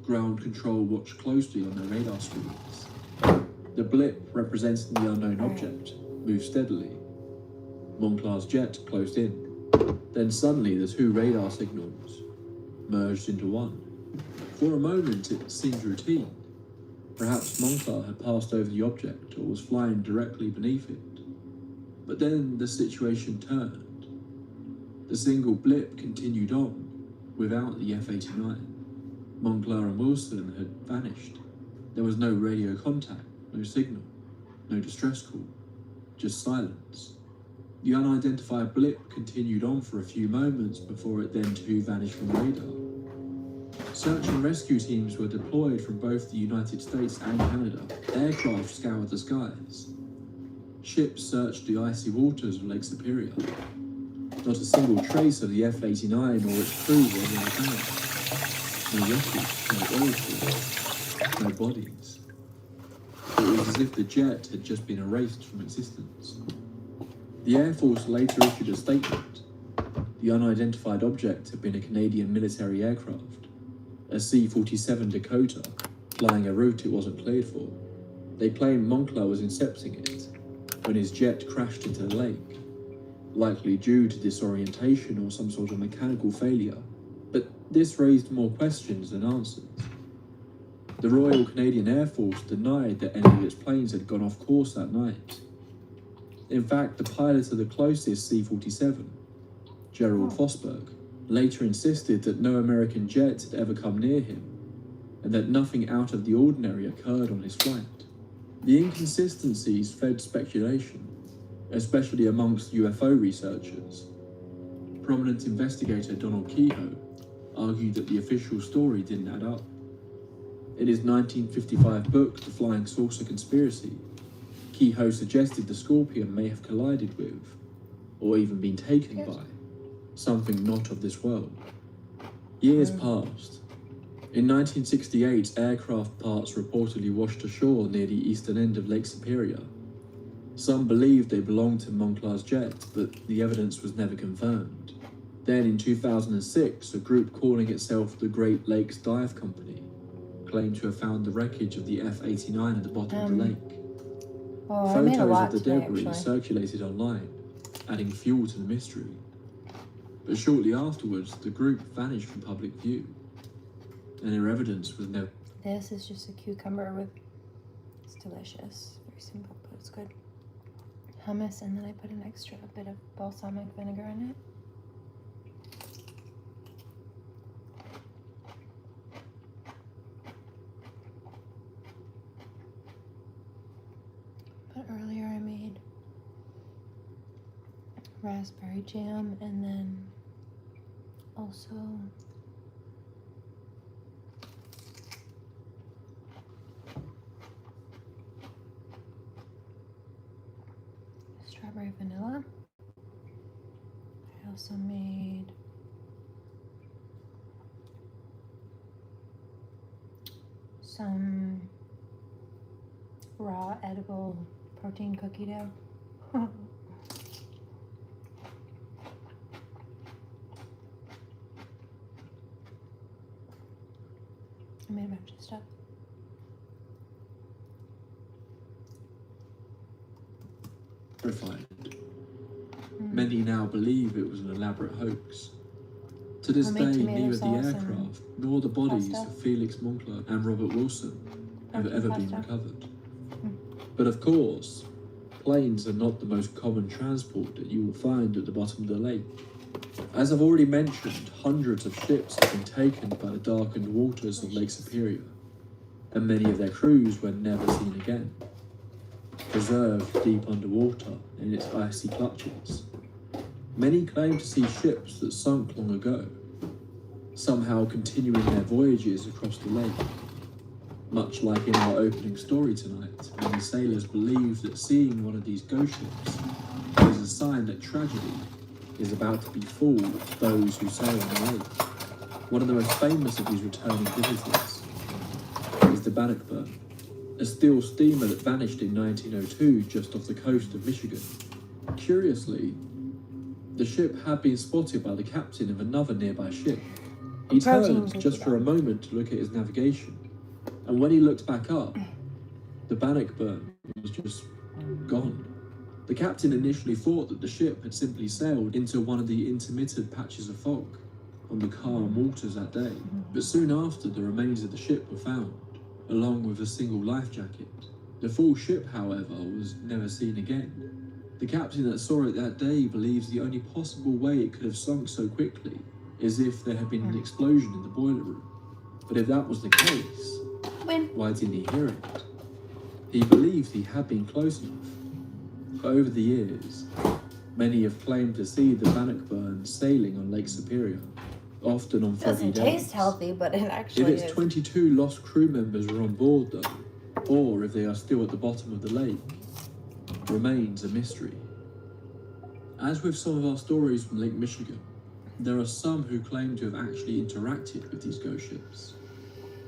ground control watched closely on their radar screens. The blip representing the unknown object moved steadily. Monclar's jet closed in. Then suddenly the two radar signals merged into one. For a moment it seemed routine. Perhaps Monclar had passed over the object or was flying directly beneath it. But then the situation turned. The single blip continued on without the F-89. Monclar and Wilson had vanished. There was no radio contact, no signal, no distress call, just silence. The unidentified blip continued on for a few moments before it then too vanished from radar. Search and rescue teams were deployed from both the United States and Canada. Aircraft scoured the skies. Ships searched the icy waters of Lake Superior. Not a single trace of the F-89 or its crew were ever found. No wreckage, no oil spill, no bodies. It was as if the jet had just been erased from existence. The Air Force later issued a statement. The unidentified object had been a Canadian military aircraft, a C-47 Dakota, flying a route it wasn't cleared for. They claimed Monclar was incepting it when his jet crashed into the lake, likely due to disorientation or some sort of mechanical failure. But this raised more questions than answers. The Royal Canadian Air Force denied that any of its planes had gone off course that night. In fact, the pilot of the closest C-47, Gerald Fosberg, later insisted that no American jet had ever come near him, and that nothing out of the ordinary occurred on his flight. The inconsistencies fed speculation, especially amongst UFO researchers. Prominent investigator Donald Kehoe argued that the official story didn't add up. In his 1955 book, The Flying Saucer Conspiracy, Kehoe suggested the Scorpion may have collided with, or even been taken by, something not of this world. Years passed. In 1968, aircraft parts reportedly washed ashore near the eastern end of Lake Superior. Some believed they belonged to Monclar's jet, but the evidence was never confirmed. Then in 2006, a group calling itself the Great Lakes Dive Company claimed to have found the wreckage of the F-89 at the bottom of the lake. Oh, I made a Photos lot of the today, debris actually. circulated online, adding fuel to the mystery. But shortly afterwards, the group vanished from public view, and their evidence was never... This is just a cucumber with... It's delicious. Very simple, but it's good. Hummus, and then I put an extra bit of balsamic vinegar in it. But earlier I made raspberry jam, and then also strawberry vanilla. I also made some raw edible protein cookie dough. I made a bunch of stuff. verified. Many now believe it was an elaborate hox. To this day, neither the aircraft nor the bodies of Felix Monclar and Robert Wilson have ever been recovered. But of course, planes are not the most common transport that you will find at the bottom of the lake. As I've already mentioned, hundreds of ships have been taken by the darkened waters of Lake Superior, and many of their crews were never seen again, preserved deep underwater in its icy clutches. Many claim to see ships that sunk long ago, somehow continuing their voyages across the lake. Much like in our opening story tonight, many sailors believe that seeing one of these ghost ships is a sign that tragedy is about to befall those who sail on the lake. One of the most famous of these returning visitors is the Bannockburn, a steel steamer that vanished in 1902 just off the coast of Michigan. Curiously, the ship had been spotted by the captain of another nearby ship. He turned just for a moment to look at his navigation, and when he looked back up, the Bannockburn was just gone. The captain initially thought that the ship had simply sailed into one of the intermittent patches of fog on the calm waters that day, but soon after the remains of the ship were found, along with a single life jacket. The full ship, however, was never seen again. The captain that saw it that day believes the only possible way it could have sunk so quickly is if there had been an explosion in the boiler room. But if that was the case, why didn't he hear it? He believed he had been close enough. Over the years, many have claimed to see the Bannockburn sailing on Lake Superior, often on foggy days. Doesn't taste healthy, but it actually is. If its 22 lost crew members are on board though, or if they are still at the bottom of the lake, remains a mystery. As with some of our stories from Lake Michigan, there are some who claim to have actually interacted with these ghost ships.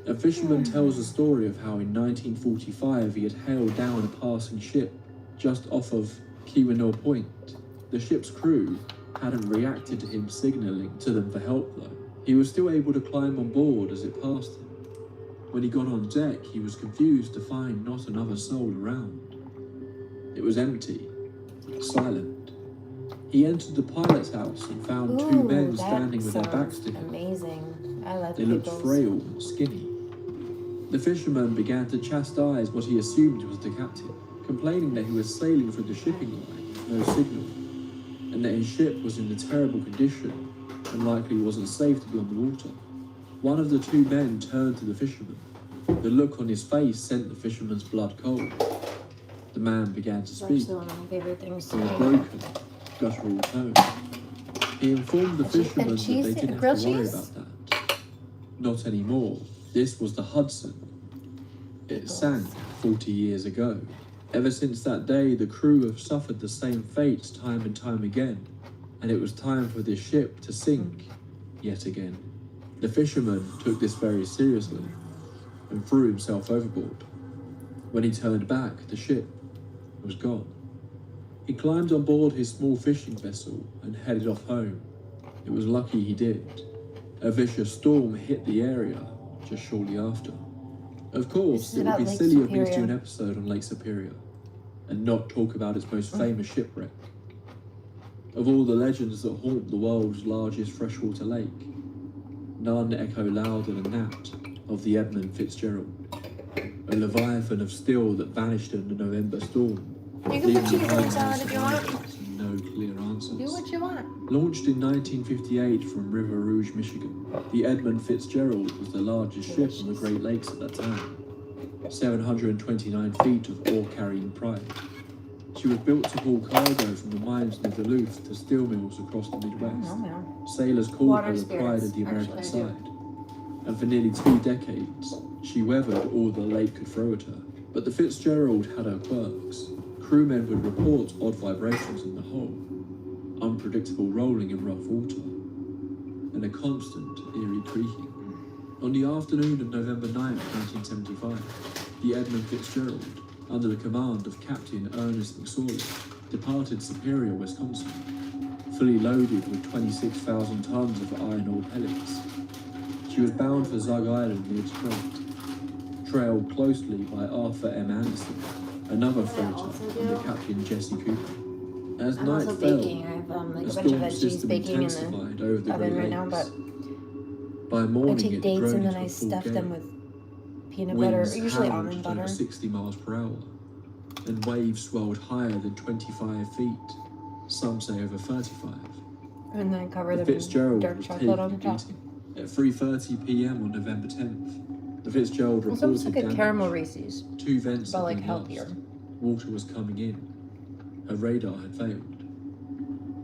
A fisherman tells a story of how in 1945 he had hailed down a passing ship just off of Keweenaw Point. The ship's crew hadn't reacted to him signalling to them for help though. He was still able to climb on board as it passed him. When he got on deck, he was confused to find not another soul around. It was empty, silent. He entered the pilot's house and found two men standing with their backs to him. Amazing. I like They looked frail and skinny. The fisherman began to chastise what he assumed was the captain, complaining that he was sailing through the shipping line with no signal, and that his ship was in a terrible condition and likely wasn't safe to be on the water. One of the two men turned to the fisherman. The look on his face sent the fisherman's blood cold. The man began to speak one of my favorite things in a broken, guttural tone. He informed the fisherman that they didn't have to worry about that. Not anymore. This was the Hudson. It sank 40 years ago. Ever since that day, the crew have suffered the same fate time and time again, and it was time for this ship to sink yet again. The fisherman took this very seriously and threw himself overboard. When he turned back, the ship was gone. He climbed on board his small fishing vessel and headed off home. It was lucky he did. A vicious storm hit the area just shortly after. Of course, it would be silly of me to do an episode on Lake Superior and not talk about its most famous shipwreck. Of all the legends that haunt the world's largest freshwater lake, none echo louder than that of the Edmund Fitzgerald, a leviathan of steel that vanished in the November storm. You can put cheese on the salad if you want. No clear answers. Do what you want. Launched in 1958 from River Rouge, Michigan, the Edmund Fitzgerald was the largest ship on the Great Lakes at that time. 729 feet of ore-carrying pride. She was built to haul cargo from the mines near Duluth to steel mills across the Midwest. Sailors called her the pride of the American side. And for nearly 2 decades, she weathered all the lake could throw at her. But the Fitzgerald had her quirks. Crewmen would report odd vibrations in the hull, unpredictable rolling in rough water, and a constant, eerie creaking. On the afternoon of November 9, 1975, the Edmund Fitzgerald, under the command of Captain Ernest McSorley, departed Superior, Wisconsin, fully loaded with 26,000 tons of iron ore pellets. She was bound for Zug Island near Detroit, trailed closely by Arthur M. Anderson, another freighter under Captain Jesse Cooper. As night fell, the storm system intensified over the Great Lakes. By morning, I take it dates droned and then to I full stuff gale. them with peanut butter, Winds usually howled almond to over butter. 60 miles per hour, and waves swelled higher than 25 feet, some say over 35. And then I cover The them in Fitzgerald dark was chocolate on the taking a top. beating. At 3:30 p.m. on November 10th, the Fitzgerald It's almost reported like a damage. caramel Reese's, 2 vents but had like been healthier. lost. Water was coming in. Her radar had failed.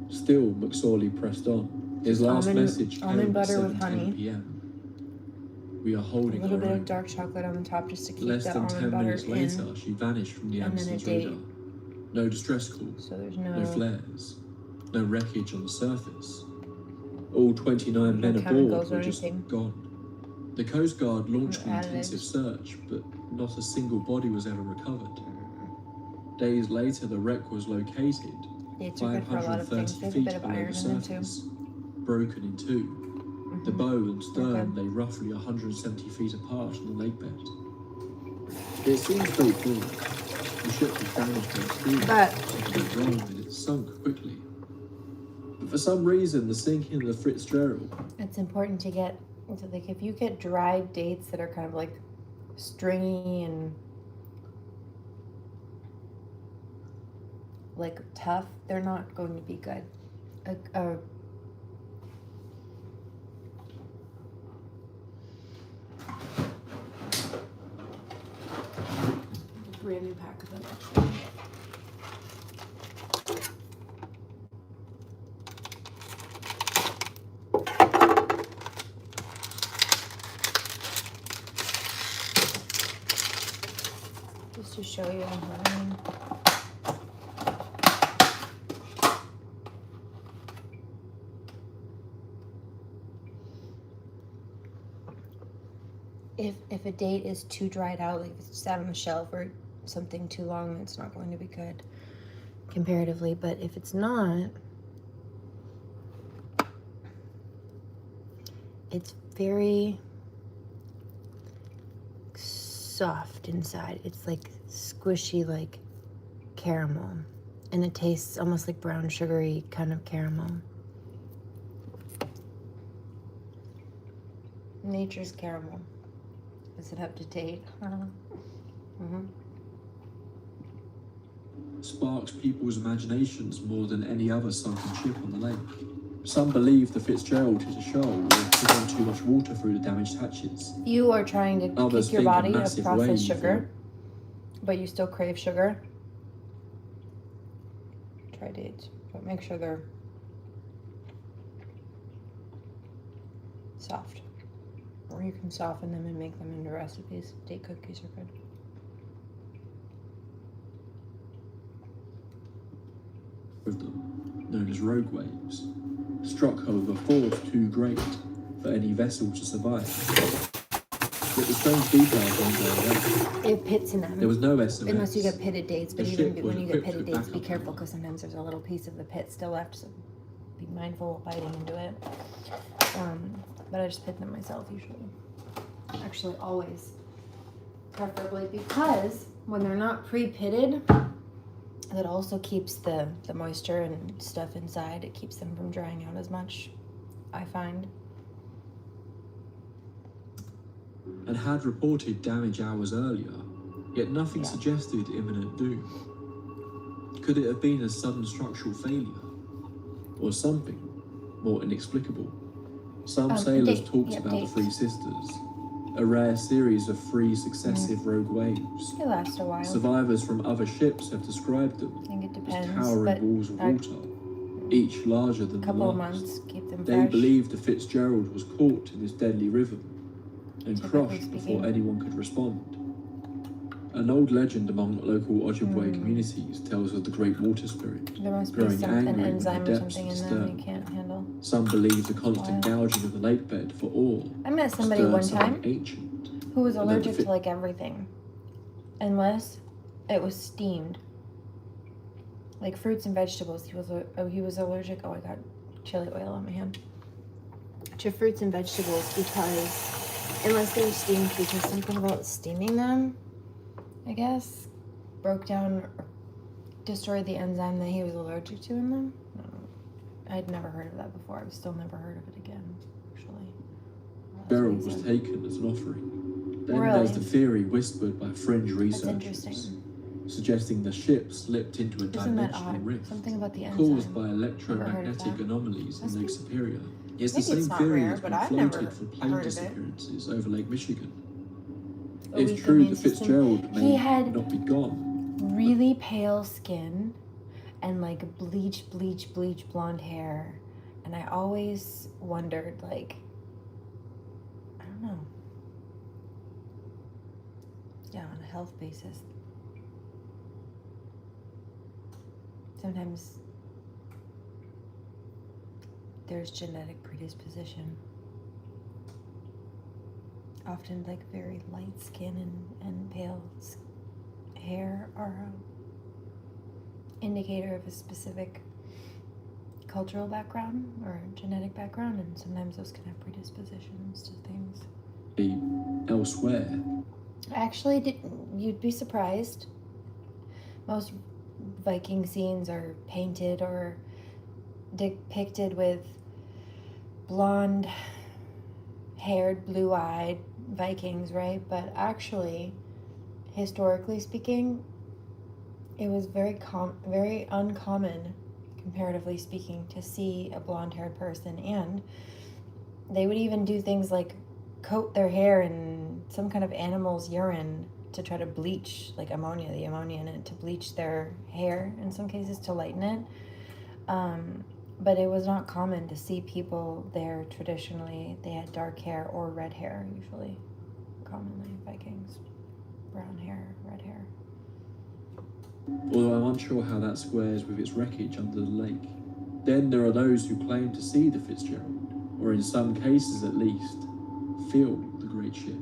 Still, McSorley pressed on. His last message came almond at butter with 7:10 honey. p.m. We are A holding little our bit own. of dark chocolate on the top just to keep Less that than almond 10 butter minutes in. later, she vanished from the and then a Amethyst date. radar. No distress calls, So there's no no flares, no wreckage on the surface. All 29 men chemicals aboard or were just anything. gone. The Coast Guard launched an No intensive additives. search, but not a single body was ever recovered. Days later, the wreck was located, dates are good for a lot of 530 things. There's a feet bit of below iron the in them too. surface, broken in two. The bow and stern lay roughly 170 feet apart on the lake bed. It seems straightforward. The ship was damaged by steam, But something went wrong and it sunk quickly. But for some reason, the sinking of the Fitzgerald it's important to get, so like if you get dried dates that are kind of like stringy and like tough, they're not going to be good. A brand new pack of them actually. Just to show you mine. If a date is too dried out, like it's sat on the shelf or something too long, it's not going to be good comparatively. But if it's not, it's very soft inside. It's like squishy, like caramel, and it tastes almost like brown sugary kind of caramel. Nature's caramel. Is it up to date? sparks people's imaginations more than any other sunken ship on the lake. Some believe the Fitzgerald hit a shoal or took on too much water through the damaged hatches. You are trying to Others kick your think a body of massive processed wave sugar, but you still crave sugar. Try dates, but make sure they're soft. Or you can soften them and make them into recipes. Date cookies are good. Of them, known as rogue waves, struck her with a force too great for any vessel to survive. Yet the strange details weren't going away. They have pits in them. There was no SOS. Unless you get pitted dates, but The even ship was when you get equipped pitted with dates, be backup careful power. because sometimes there's a little piece of the pit still left, so be mindful of biting into it. But I just pit them myself usually. Actually, always. Preferably because when they're not pre-pitted, that also keeps the moisture and stuff inside. It keeps them from drying out as much, I find. And had reported damage hours earlier, yet nothing Yeah. suggested imminent doom. Could it have been a sudden structural failure? Or something more inexplicable? Some sailors talked about the Three Sisters, a rare series of 3 successive rogue waves. They last a while. Survivors from other ships have described them I think it as depends, towering but walls of a water, each larger than the couple of last. months keep them They fresh. believed the Fitzgerald was caught in this deadly rhythm and Typically crushed before speaking. anyone could respond. An old legend among local Ojibwe communities tells of the great water spirit, There must be growing an angry when enzyme the or depths something of in the them stern. you can't handle. Some believe the constant Wow. gouging of the lake bed for ore I met somebody stirred one something time ancient. who was And then the allergic to like everything, unless it was steamed. Like fruits and vegetables, he was allergic. Oh, I got chili oil on my hand. To fruits and vegetables because unless they were steamed, because something about steaming them, I guess, broke down or destroyed the enzyme that he was allergic to in them. I don't know. I'd never heard of that before. I've still never heard of it again, actually. That's Beryl what he was said. taken as an offering. Then Really? there's the theory whispered by fringe researchers, interesting. suggesting the ship slipped into a Isn't that dimensional odd? rift Something about the enzyme. caused by Never heard of electromagnetic that. anomalies in Must Lake be- Superior. It's the Maybe same it's not theory rare, that's but been I've never floated for plane heard of it. disappearances over Lake Michigan. A If weak true, immune the system. Fitzgerald He may had not be gone. really pale skin and like bleach blonde hair, and I always wondered, like, I don't know, yeah, on a health basis, sometimes there's genetic predisposition, often like very light skin and pale hair are indicator of a specific cultural background or genetic background, and sometimes those can have predispositions to things. Elsewhere, Actually, you'd be surprised. Most Viking scenes are painted or depicted with blonde-haired, blue-eyed Vikings, right? But actually, historically speaking, it was very uncommon, comparatively speaking, to see a blonde-haired person, and they would even do things like coat their hair in some kind of animal's urine to try to bleach, like the ammonia in it, to bleach their hair in some cases to lighten it. But it was not common to see people there traditionally. They had dark hair or red hair, usually, commonly Vikings. Brown hair, red hair. although I'm unsure how that squares with its wreckage under the lake. Then there are those who claim to see the Fitzgerald, or in some cases at least, feel the great ship,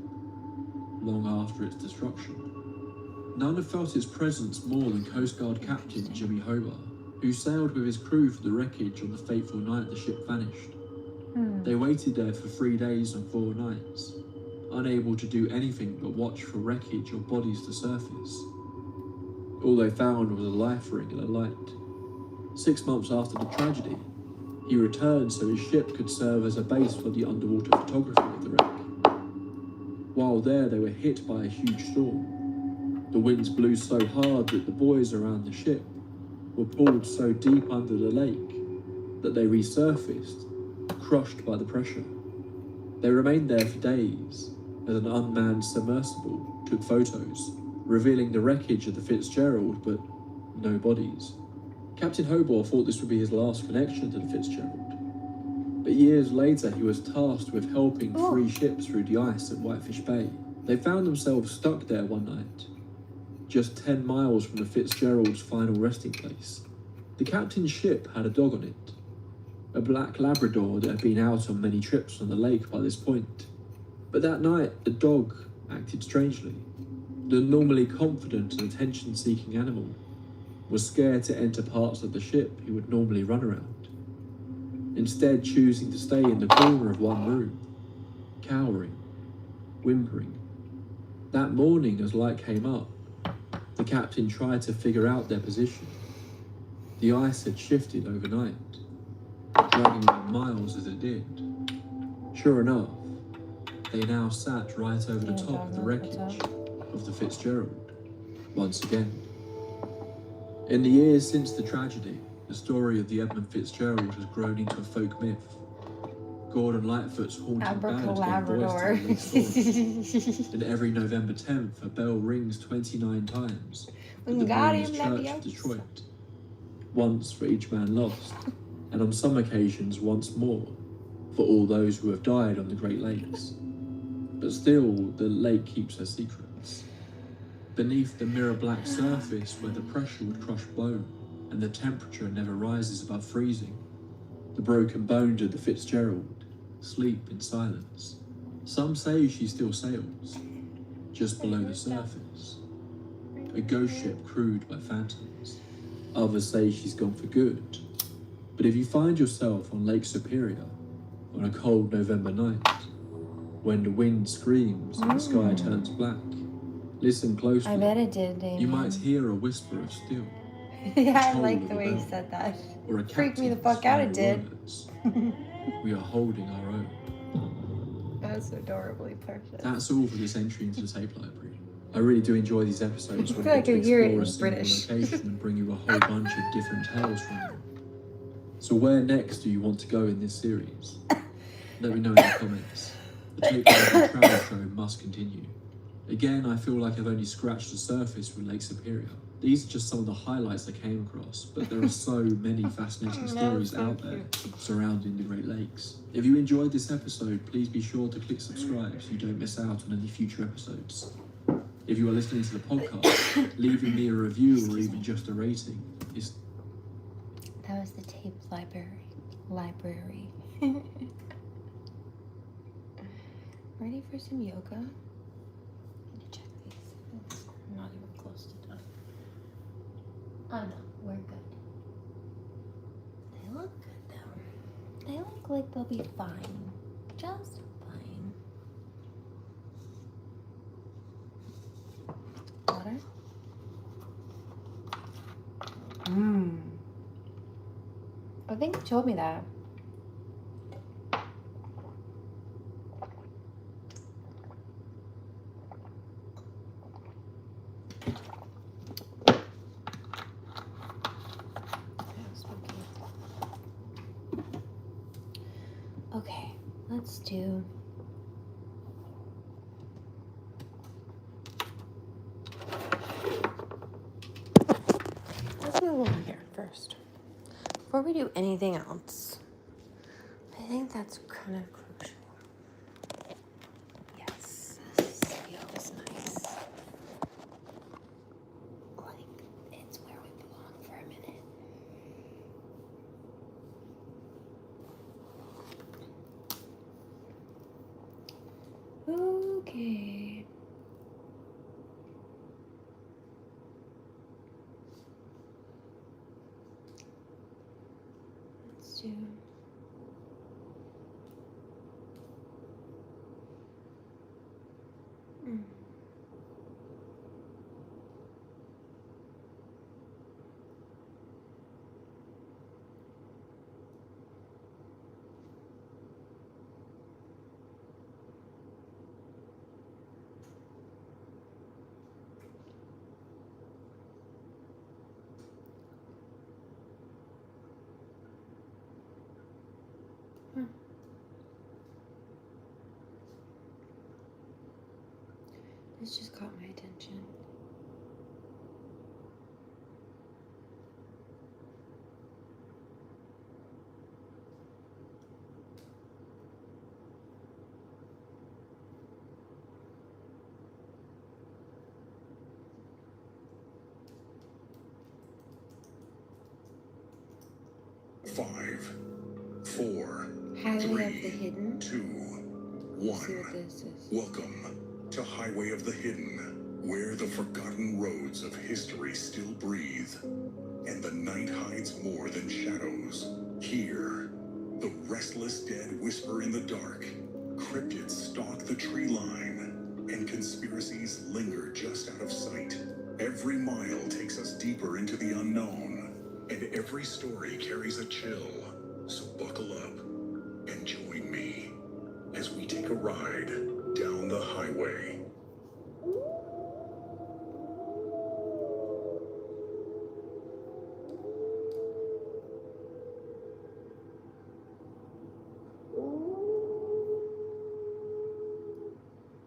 long after its destruction. None have felt its presence more than Coast Guard Captain Jimmy Hobart, who sailed with his crew for the wreckage on the fateful night the ship vanished. They waited there for 3 days and 4 nights, unable to do anything but watch for wreckage or bodies to surface. All they found was a life ring and a light. 6 months after the tragedy, he returned so his ship could serve as a base for the underwater photography of the wreck. While there, they were hit by a huge storm. The winds blew so hard that the buoys around the ship were pulled so deep under the lake that they resurfaced, crushed by the pressure. They remained there for days as an unmanned submersible took photos, revealing the wreckage of the Fitzgerald, but no bodies. Captain Hobart thought this would be his last connection to the Fitzgerald. But years later, he was tasked with helping 3 ships through the ice at Whitefish Bay. They found themselves stuck there one night, just 10 miles from the Fitzgerald's final resting place. The captain's ship had a dog on it, a black Labrador that had been out on many trips on the lake by this point. But that night, the dog acted strangely. The normally confident and attention-seeking animal was scared to enter parts of the ship he would normally run around, instead choosing to stay in the corner of one room, cowering, whimpering. That morning, as light came up, the captain tried to figure out their position. The ice had shifted overnight, dragging them miles as it did. Sure enough, they now sat right over the top of the wreckage of the Fitzgerald, once again. In the years since the tragedy, the story of the Edmund Fitzgerald has grown into a folk myth. Gordon Lightfoot's haunting band gave voice to the story. And every November 10th, a bell rings 29 times at the Mormons Church of Detroit. Once for each man lost, and on some occasions once more, for all those who have died on the Great Lakes. But still, the lake keeps her secrets. Beneath the mirror-black surface where the pressure would crush bone, and the temperature never rises above freezing, the broken bones of the Fitzgerald sleep in silence. Some say she still sails, just below the surface, a ghost ship crewed by phantoms. Others say she's gone for good. But if you find yourself on Lake Superior on a cold November night, when the wind screams and the sky turns black, listen closely. I bet it did, Damien. You might hear a whisper of steel. Yeah, I like the way you said that. Or a Freaked me the fuck out, it did. Words. We are holding our own. That's adorably perfect. That's all for this entry into the tape library. I really do enjoy these episodes I when feel I like get to I hear it explore in a single British. location and bring you a whole bunch of different tales from them. So where next do you want to go in this series? Let me know in the comments. The Tape Library Travel Show must continue. Again, I feel like I've only scratched the surface with Lake Superior. These are just some of the highlights I came across, but there are so many fascinating stories out there surrounding the Great Lakes. If you enjoyed this episode, please be sure to click subscribe so you don't miss out on any future episodes. If you are listening to the podcast, leaving me a review or even just a rating is... That was the tape library. Ready for some yoga? Let me check these. I'm not even close to done. Oh no, we're good. They look good though. They look like they'll be fine. Just fine. Water? I think you told me that. Okay, let's do over here first. Before we do anything else, I think that's kind of crucial. Yes, this feels nice. Like it's where we belong for a minute. Okay. Let's do. This just caught my attention. Five, four, Highway of the three, Hidden. 2, Let's see what this is. Welcome to Highway of the Hidden, where the forgotten roads of history still breathe, and the night hides more than shadows. Here, the restless dead whisper in the dark, cryptids stalk the tree line, and conspiracies linger just out of sight. Every mile takes us deeper into the unknown, and every story carries a chill. So buckle up and join me as we take a ride down the highway.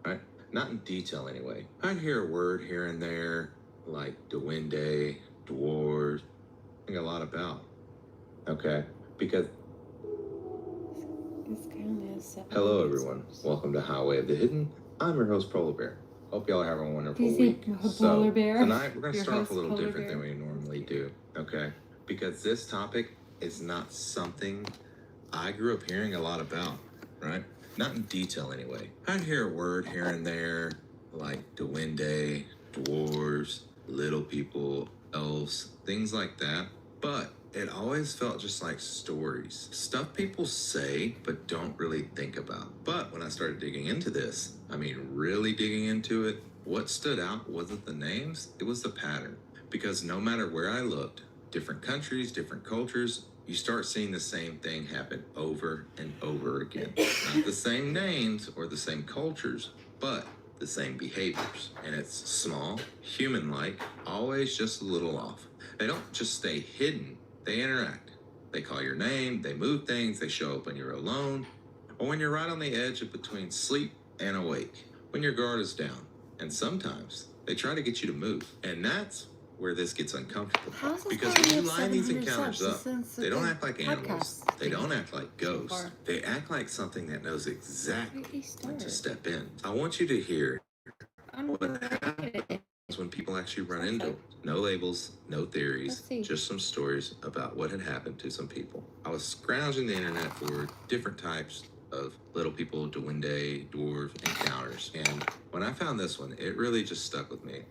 Right? Not in detail anyway. I'd hear a word here and there, like duende, dwarves, I think a lot about. Okay, because This kind of set. hello everyone, welcome to Highway of the Hidden. I'm your host Polar Bear. Hope y'all are having a wonderful Do you see week. Polar Bear? Tonight we're gonna Your start off host, a little Polar different Bear? than we normally do. Okay, because this topic is not something I grew up hearing a lot about. Right? Not in detail anyway. I'd hear a word here and there, like duende, dwarves, little people, elves, things like that. But it always felt just like stories. Stuff people say, but don't really think about. But when I started digging into this, I mean, really digging into it, what stood out wasn't the names, it was the pattern. Because no matter where I looked, different countries, different cultures, you start seeing the same thing happen over and over again. Not the same names or the same cultures, but the same behaviors. And it's small, human-like, always just a little off. They don't just stay hidden, they interact. They call your name, they move things, they show up when you're alone, or when you're right on the edge of between sleep and awake, when your guard is down. And sometimes they try to get you to move. And that's where this gets uncomfortable. How is this Because guy when you have line these 700 encounters subs? up, This is they a don't good act like animals. podcast They don't thing act like ghosts. far. They act like something that knows exactly Where did he when to start? step in. I want you to hear what Underrated. happens when people actually run into them. No labels, no theories, Let's see. just some stories about what had happened to some people. I was scrounging the internet for different types of little people, duende, dwarf encounters. And when I found this one, it really just stuck with me.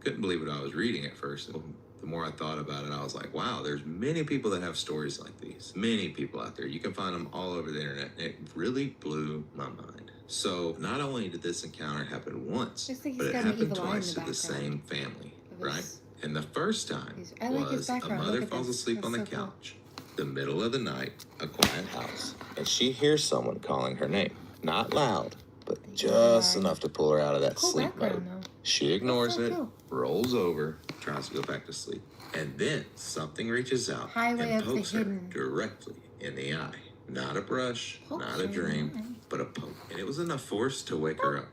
Couldn't believe what I was reading at first. The more I thought about it, I was like, wow, there's many people that have stories like these. Many people out there. You can find them all over the internet. And it really blew my mind. So not only did this encounter happen once, Looks like he's but it got an happened evil eye in twice the to the same background family, of right? his- And the first time I like his was a background. mother Look at falls this. asleep on the That's so cool. couch, the middle of the night, a quiet house, and she hears someone calling her name. Not loud, but just enough to pull her out of that Cool sleep background, mode. though. She ignores That's so it, cool. rolls over, tries to go back to sleep. And then something reaches out Highway and of the pokes her Hidden. directly in the eye. Not a brush, Pokes not her a in the dream, eye. but a poke. And it was enough force to wake her up.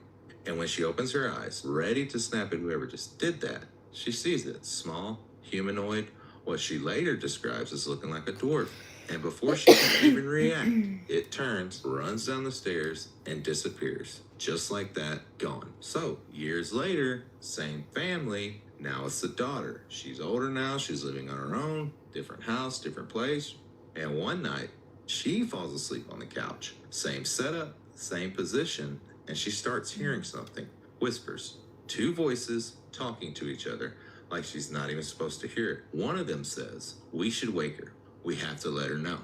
And when she opens her eyes, ready to snap at whoever just did that, she sees it. Small, humanoid, what she later describes as looking like a dwarf. And before she can even react, it turns, runs down the stairs, and disappears. Just like that, gone. So, years later, same family, now it's the daughter. She's older now, she's living on her own, different house, different place. And one night, she falls asleep on the couch. Same setup, same position, and she starts hearing something. Whispers. Two voices talking to each other like she's not even supposed to hear it. One of them says, "We should wake her. We have to let her know."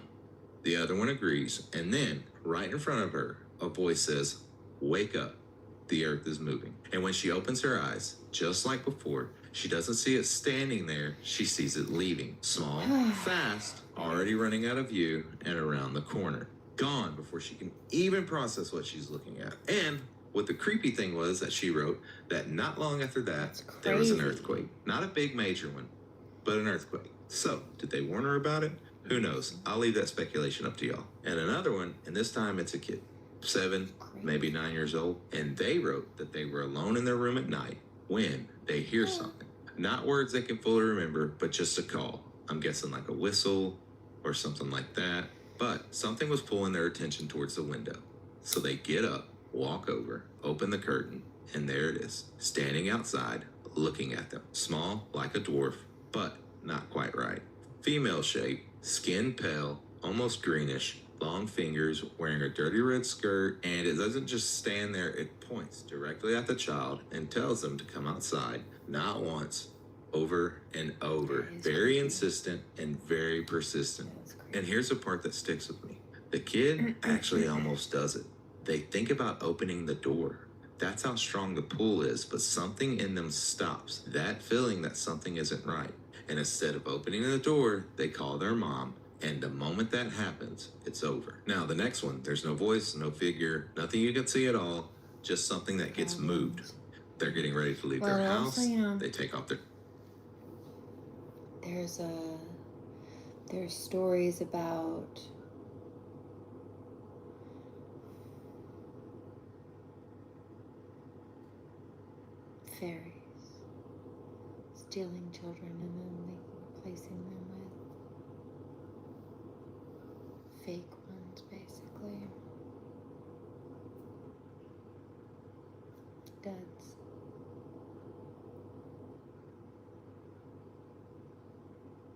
The other one agrees, and then, right in front of her, a voice says, "Wake up. The earth is moving." And when she opens her eyes, just like before, she doesn't see it standing there. She sees it leaving. Small, fast, already running out of view and around the corner. Gone before she can even process what she's looking at. And what the creepy thing was that she wrote that not long after that, That's there was an crazy. earthquake. Not a big major one, but an earthquake. So, did they warn her about it? Who knows? I'll leave that speculation up to y'all. And another one, and this time it's a kid. 7, maybe 9 years old. And they wrote that they were alone in their room at night when they hear something. Not words they can fully remember, but just a call. I'm guessing like a whistle or something like that. But something was pulling their attention towards the window. So they get up, walk over, open the curtain, and there it is, standing outside, looking at them. Small, like a dwarf, but not quite right. Female shape, skin pale, almost greenish, long fingers, wearing a dirty red skirt, and it doesn't just stand there, it points directly at the child and tells them to come outside, not once, over and over. Very creepy. insistent and very persistent. That was creepy. And here's the part that sticks with me. The kid actually almost does it. They think about opening the door. That's how strong the pull is, but something in them stops that feeling that something isn't right. And instead of opening the door, they call their mom. And the moment that happens, it's over. Now, the next one, there's no voice, no figure, nothing you can see at all, just something that gets moved. They're getting ready to leave their Well, house. also, you know, They take off their... there's stories about fairies stealing children and then replacing them with fake ones, basically. Duds.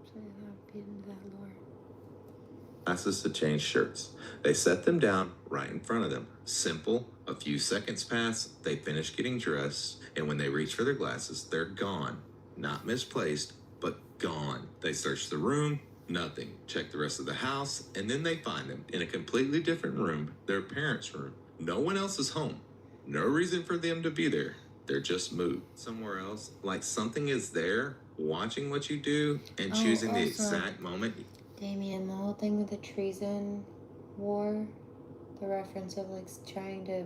So you have to into that lore. Glasses to change shirts. They set them down right in front of them. Simple. A few seconds pass, they finish getting dressed, and when they reach for their glasses, they're gone. Not misplaced, but gone. They search the room, nothing. Check the rest of the house, and then they find them in a completely different room, their parents' room. No one else is home. No reason for them to be there. They're just moved somewhere else. Like something is there, watching what you do, and choosing the also, exact moment. Damien, the whole thing with the treason war, the reference of like trying to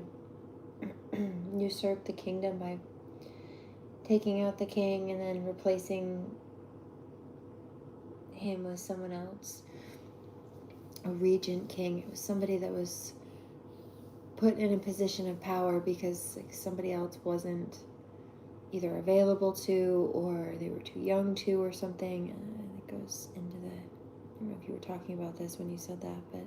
usurp the kingdom by taking out the king and then replacing him with someone else, a regent king. It was somebody that was put in a position of power because like somebody else wasn't either available to or they were too young to or something, and it goes into the, I don't know if you were talking about this when you said that, but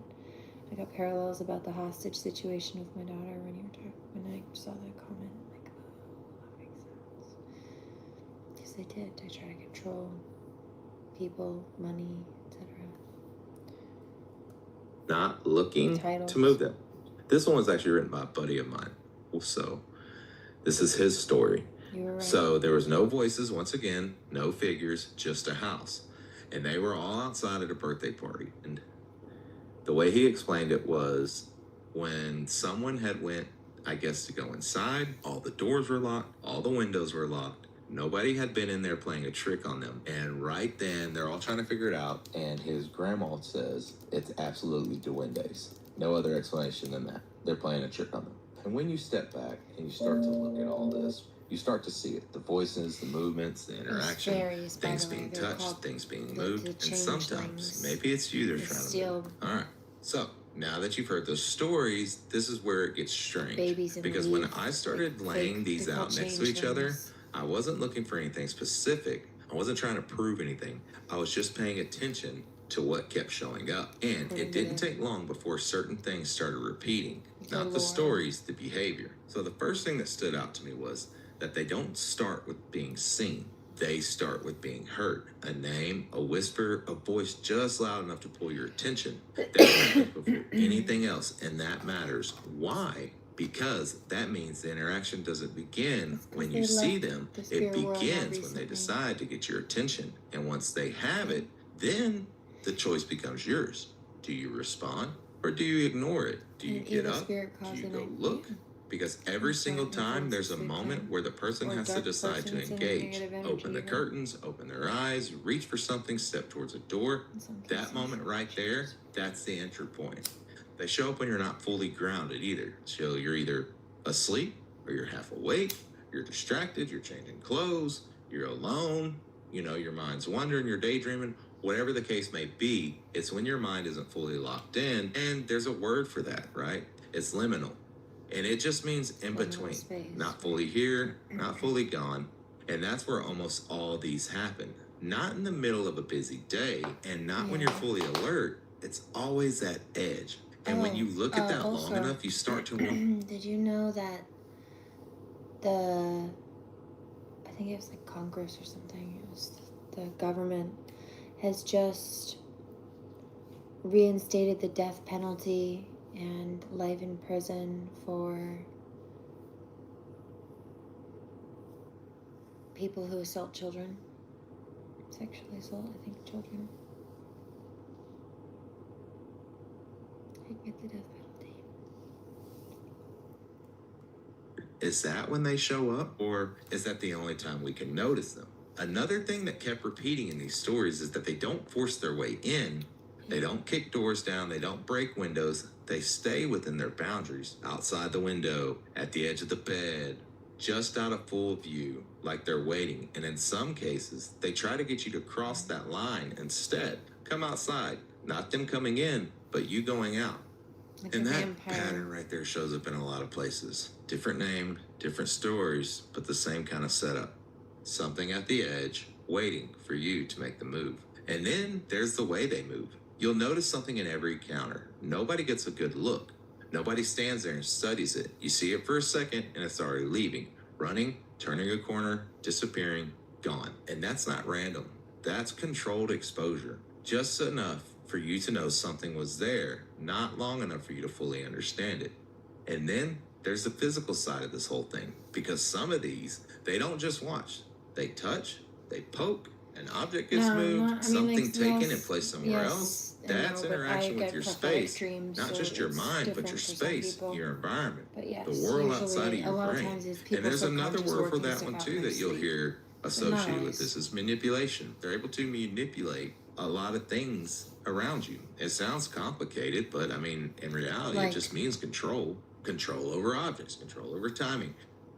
I got parallels about the hostage situation with my daughter when you were talking, when I saw that comment. Like, oh, that makes sense. Because they did. They try to control people, money, etc. Not looking Titles. to move them. This one was actually written by a buddy of mine. So this is his story. You were right. So there was no voices once again, no figures, just a house. And they were all outside at a birthday party. And the way he explained it was when someone had went, I guess, to go inside, all the doors were locked, all the windows were locked. Nobody had been in there playing a trick on them. And right then, they're all trying to figure it out. And his grandma says, it's absolutely duendes. No other explanation than that. They're playing a trick on them. And when you step back and you start to look at all this, you start to see it. The voices, the movements, the interaction, fairies, by things the way. being They're touched, called things being the moved. And sometimes, changelings. maybe it's you they're The trying to steel- move. All right. So, now that you've heard those stories, this is where it gets strange. Babies in Because leaves, when I started like laying fake- these they're out called next to each other, changelings. I wasn't looking for anything specific. I wasn't trying to prove anything. I was just paying attention to what kept showing up. And it didn't take long before certain things started repeating. The Not the lore. stories, the behavior. So the first thing that stood out to me was that they don't start with being seen. They start with being heard. A name, a whisper, a voice just loud enough to pull your attention. That happens before anything else, and that matters. Why? Because that means the interaction doesn't begin when you they see left them. the It spirit world more begins when they recently. decide to get your attention. And once they have it, then the choice becomes yours. Do you respond or do you ignore it? Do you And get evil up? spirit Do you causing go it, look? yeah. Because every That's single right, time that's there's a big moment time. where the person Or has to dark decide to person sending engage. negative energy Open the even. curtains, open their eyes, reach for something, step towards a door. In some That cases. moment right there, that's the entry point. They show up when you're not fully grounded either. So you're either asleep or you're half awake, you're distracted, you're changing clothes, you're alone, your mind's wandering, you're daydreaming, whatever the case may be, it's when your mind isn't fully locked in, and there's a word for that, right? It's liminal. And it just means in Liminal between, space. not fully here, not fully gone. And that's where almost all these happen. Not in the middle of a busy day, and not when you're Yeah. fully alert. It's always that edge. And when you look at that also, long enough, you start to did you know that I think it was like Congress or something, it was the government has just reinstated the death penalty and life in prison for people who assault children, sexually assault, I think, children. They get the death penalty. Is that when they show up, or is that the only time we can notice them? Another thing that kept repeating in these stories is that they don't force their way in. They don't kick doors down. They don't break windows. They stay within their boundaries, outside the window, at the edge of the bed, just out of full view, like they're waiting. And in some cases, they try to get you to cross that line instead. Come outside. Not them coming in, but you going out. Like And a that vampire. pattern right there shows up in a lot of places. Different name, different stories, but the same kind of setup. Something at the edge, waiting for you to make the move. And then there's the way they move. You'll notice something in every encounter. Nobody gets a good look. Nobody stands there and studies it. You see it for a second and it's already leaving, running, turning a corner, disappearing, gone. And that's not random. That's controlled exposure. Just enough for you to know something was there, not long enough for you to fully understand it. And then there's the physical side of this whole thing, because some of these, they don't just watch. They touch, they poke, an object gets moved, something taken and placed somewhere else. That's interaction with your space, not just your mind, but your space, your environment, the world outside of your brain. And there's another word for that one too that you'll hear associated with this is manipulation. They're able to manipulate a lot of things around you. It sounds complicated, but I mean, in reality, it just means control. Control over objects, control over timing,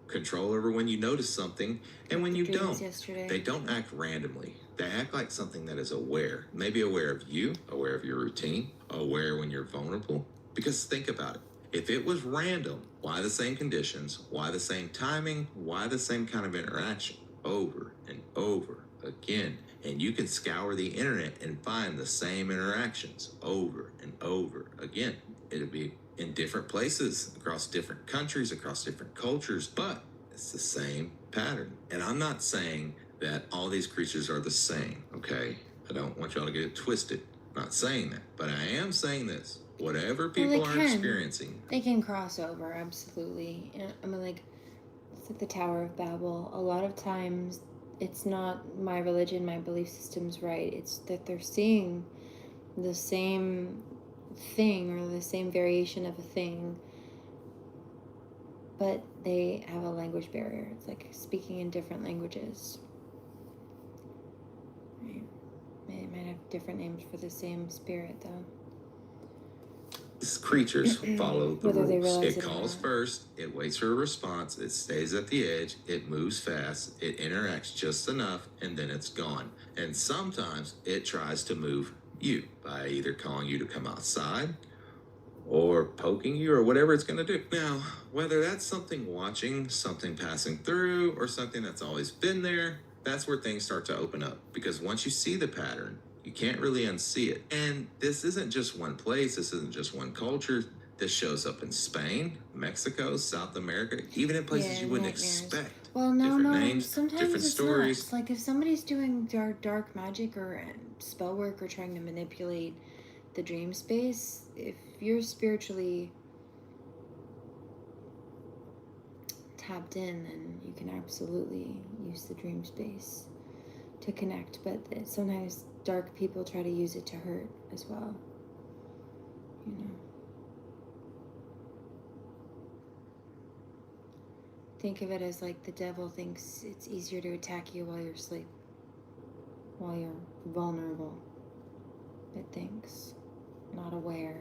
control over when you notice something and when you don't. They don't act randomly. They act like something that is aware. Maybe aware of you, aware of your routine, aware when you're vulnerable. Because think about it. If it was random, why the same conditions? Why the same timing? Why the same kind of interaction? Over and over again. And you can scour the internet and find the same interactions over and over again. It'll be in different places, across different countries, across different cultures, but it's the same pattern. And I'm not saying that all these creatures are the same, okay? I don't want y'all to get it twisted. I'm not saying that, but I am saying this. Whatever people are experiencing. They can cross over, absolutely. I mean, like, it's like the Tower of Babel. A lot of times, it's not my religion, my belief system's right. It's that they're seeing the same thing or the same variation of a thing, but they have a language barrier. It's like speaking in different languages. Right? They might have different names for the same spirit, though. These creatures follow the rules. It calls first, it waits for a response, it stays at the edge, it moves fast, it interacts just enough, and then it's gone. And sometimes it tries to move you by either calling you to come outside or poking you or whatever it's going to do. Now, whether that's something watching, something passing through, or something that's always been there, that's where things start to open up. Because once you see the pattern, you can't really unsee it. And this isn't just one place, this isn't just one culture. This shows up in Spain, Mexico, South America, even in places you wouldn't expect. Well, no, different no. names, Sometimes different it's stories. not. It's like if somebody's doing dark magic or spell work or trying to manipulate the dream space, if you're spiritually tapped in, then you can absolutely use the dream space to connect. But sometimes dark people try to use it to hurt as well. You know. Think of it as like the devil thinks it's easier to attack you while you're asleep, while you're vulnerable. It thinks, not aware.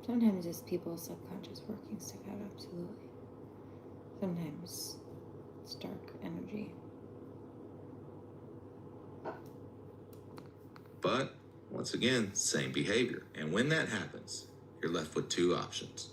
Sometimes it's people's subconscious working stuff out, absolutely. Sometimes it's dark energy. But, once again, same behavior. And when that happens, you're left with two options.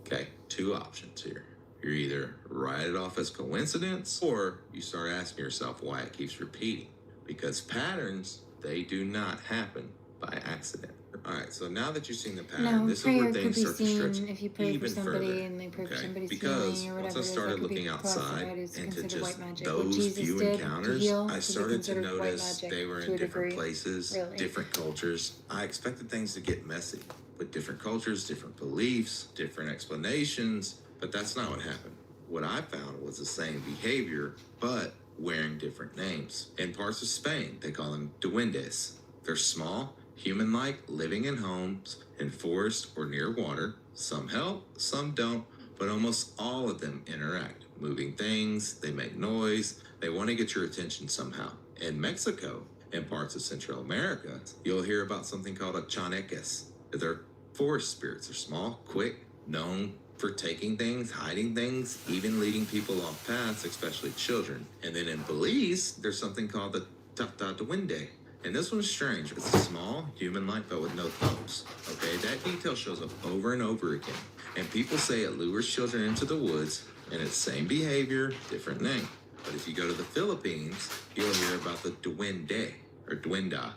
Okay, two options here. You either write it off as coincidence, or you start asking yourself why it keeps repeating. Because patterns, they do not happen by accident. All right, so now that you've seen the pattern, No, this is where prayer could things be start to stretch seen if you pray for even somebody further. and they pray for Okay, somebody's because healing or once whatever I it is. started That could be looking outside classified as into considered just white magic. What those Jesus few did to encounters, heal I could be started to considered white notice magic they were to in a different degree. places, Really. different cultures. I expected things to get messy with different cultures, different beliefs, different explanations, but that's not what happened. What I found was the same behavior, but wearing different names. In parts of Spain, they call them duendes. They're small, human-like, living in homes, in forests or near water. Some help, some don't, but almost all of them interact. Moving things, they make noise, they want to get your attention somehow. In Mexico, in parts of Central America, you'll hear about something called a chaneques. They're forest spirits. They're small, quick, known for taking things, hiding things, even leading people off paths, especially children. And then in Belize, there's something called the Tata Duende. And this one's strange. It's small, human-like, but with no thumbs. Okay, that detail shows up over and over again. And people say it lures children into the woods, and it's same behavior, different name. But if you go to the Philippines, you'll hear about the duende, or duenda,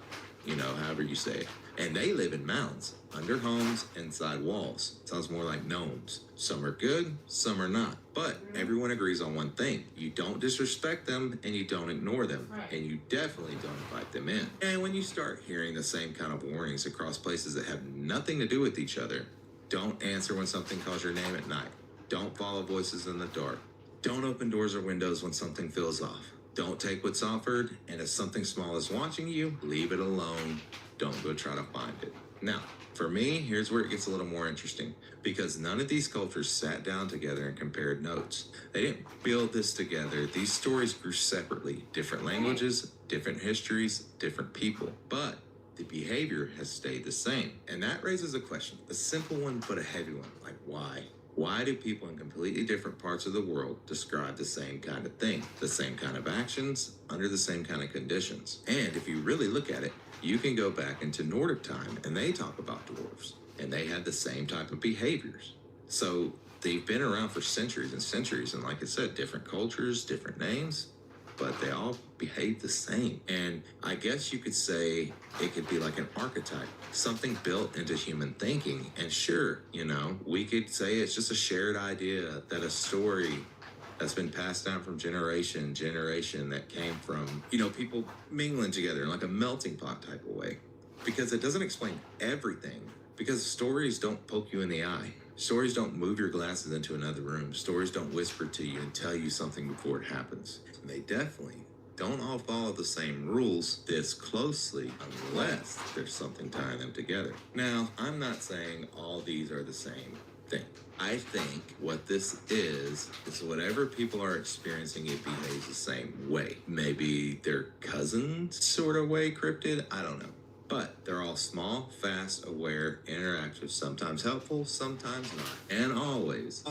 however you say it. And they live in mounds, under homes, inside walls. Sounds more like gnomes. Some are good, some are not. But everyone agrees on one thing. You don't disrespect them, and you don't ignore them. Right. And you definitely don't invite them in. And when you start hearing the same kind of warnings across places that have nothing to do with each other, don't answer when something calls your name at night. Don't follow voices in the dark. Don't open doors or windows when something feels off. Don't take what's offered, and if something small is watching you, leave it alone. Don't go try to find it. Now, for me, here's where it gets a little more interesting, because none of these cultures sat down together and compared notes. They didn't build this together. These stories grew separately. Different languages, different histories, different people. But the behavior has stayed the same. And that raises a question, a simple one, but a heavy one, like why? Why do people in completely different parts of the world describe the same kind of thing, the same kind of actions, under the same kind of conditions? And if you really look at it, you can go back into Nordic time and they talk about dwarves, and they had the same type of behaviors. So they've been around for centuries and centuries, and like I said, different cultures, different names, but they all behave the same. And I guess you could say it could be like an archetype, something built into human thinking. And sure, we could say it's just a shared idea that a story that's been passed down from generation to generation that came from, people mingling together in like a melting pot type of way. Because it doesn't explain everything. Because stories don't poke you in the eye. Stories don't move your glasses into another room. Stories don't whisper to you and tell you something before it happens. And they definitely don't all follow the same rules this closely unless there's something tying them together. Now, I'm not saying all these are the same thing. I think what this is whatever people are experiencing, it behaves the same way. Maybe their cousin sort of way cryptid, I don't know. But they're all small, fast, aware, interactive, sometimes helpful, sometimes not. And always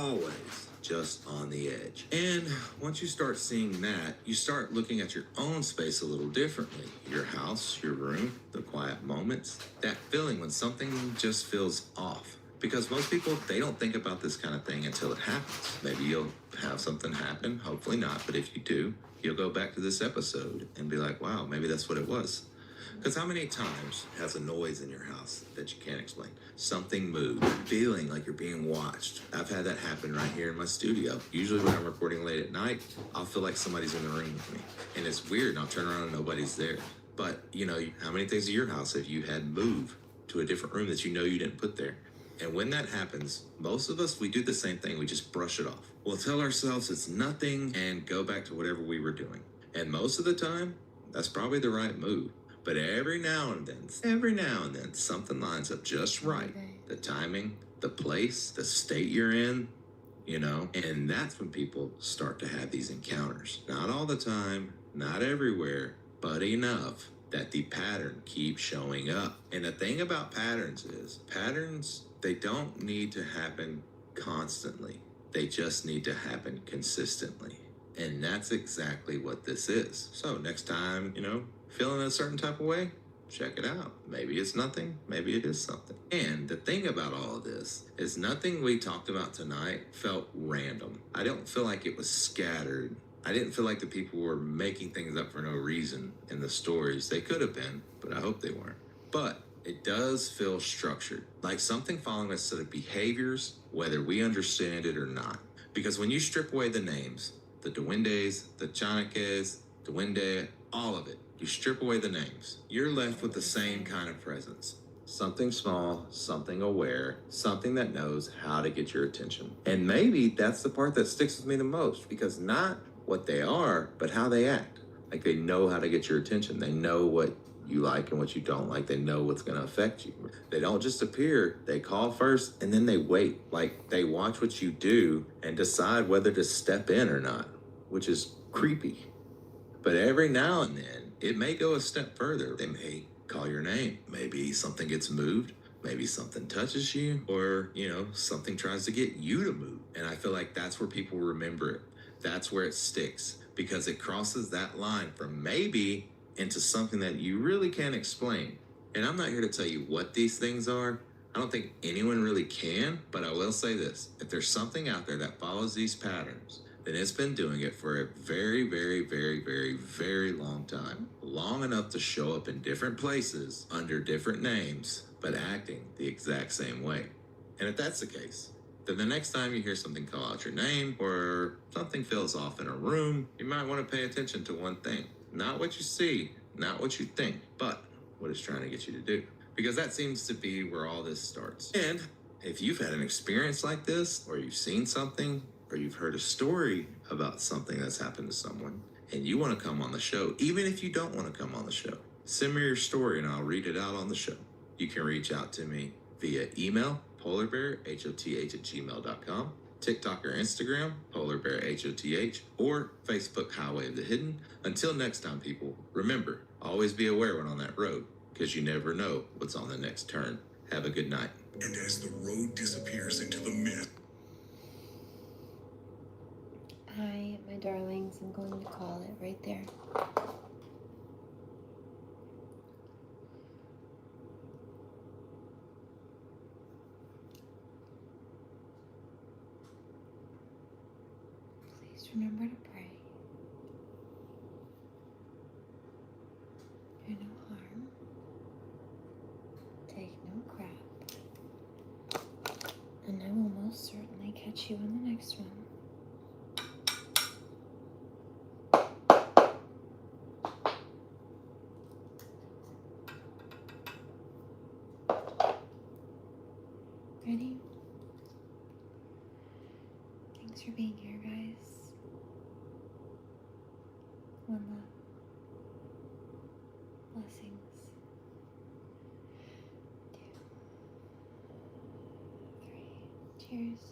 just on the edge. And once you start seeing that, you start looking at your own space a little differently. Your house, your room, the quiet moments, that feeling when something just feels off. Because most people, they don't think about this kind of thing until it happens. Maybe you'll have something happen, hopefully not, but if you do, you'll go back to this episode and be like, wow, maybe that's what it was. Because how many times has a noise in your house that you can't explain? Something moved, feeling like you're being watched. I've had that happen right here in my studio. Usually when I'm recording late at night, I'll feel like somebody's in the room with me. And it's weird, and I'll turn around and nobody's there. But, how many things in your house have you had move to a different room that you didn't put there? And when that happens, most of us, we do the same thing. We just brush it off. We'll tell ourselves it's nothing and go back to whatever we were doing. And most of the time, that's probably the right move. But every now and then, something lines up just right. The timing, the place, the state you're in, and that's when people start to have these encounters. Not all the time, not everywhere, but enough that the pattern keeps showing up. And the thing about patterns is, they don't need to happen constantly. They just need to happen consistently. And that's exactly what this is. So next time, feeling a certain type of way, check it out. Maybe it's nothing, maybe it is something. And the thing about all of this is nothing we talked about tonight felt random. I don't feel like it was scattered. I didn't feel like the people were making things up for no reason in the stories. They could have been, but I hope they weren't. But it does feel structured, like something following a set of behaviors, whether we understand it or not. Because when you strip away the names, the Duendes, the Chanakes, Duende, all of it, you strip away the names, you're left with the same kind of presence. Something small, something aware, something that knows how to get your attention. And maybe that's the part that sticks with me the most, because not what they are, but how they act. Like they know how to get your attention. They know what you like and what you don't like. They know what's going to affect you. They don't just appear, they call first and then they wait. Like they watch what you do and decide whether to step in or not, which is creepy. But every now and then, it may go a step further. They may call your name. Maybe something gets moved. Maybe something touches you, or, something tries to get you to move. And I feel like that's where people remember it. That's where it sticks, because it crosses that line from maybe into something that you really can't explain. And I'm not here to tell you what these things are. I don't think anyone really can, but I will say this. If there's something out there that follows these patterns, then it's been doing it for a very, very, very, very, very long time. Long enough to show up in different places under different names, but acting the exact same way. And if that's the case, then the next time you hear something call out your name or something feels off in a room, you might want to pay attention to one thing. Not what you see, not what you think, but what it's trying to get you to do. Because that seems to be where all this starts. And if you've had an experience like this, or you've seen something, or you've heard a story about something that's happened to someone, and you want to come on the show, even if you don't want to come on the show, send me your story and I'll read it out on the show. You can reach out to me via email, polarbearhoth@gmail.com, TikTok or Instagram, polarbearhoth, or Facebook Highway of the Hidden. Until next time, people, remember, always be aware when on that road, because you never know what's on the next turn. Have a good night. And as the road disappears into the mist, Hi, my darlings. I'm going to call it right there. Please remember to pray. Do no harm. Take no crap. And I will most certainly catch you in the next one. Ready? Thanks for being here, guys. One love. Blessings. 2, 3. Cheers.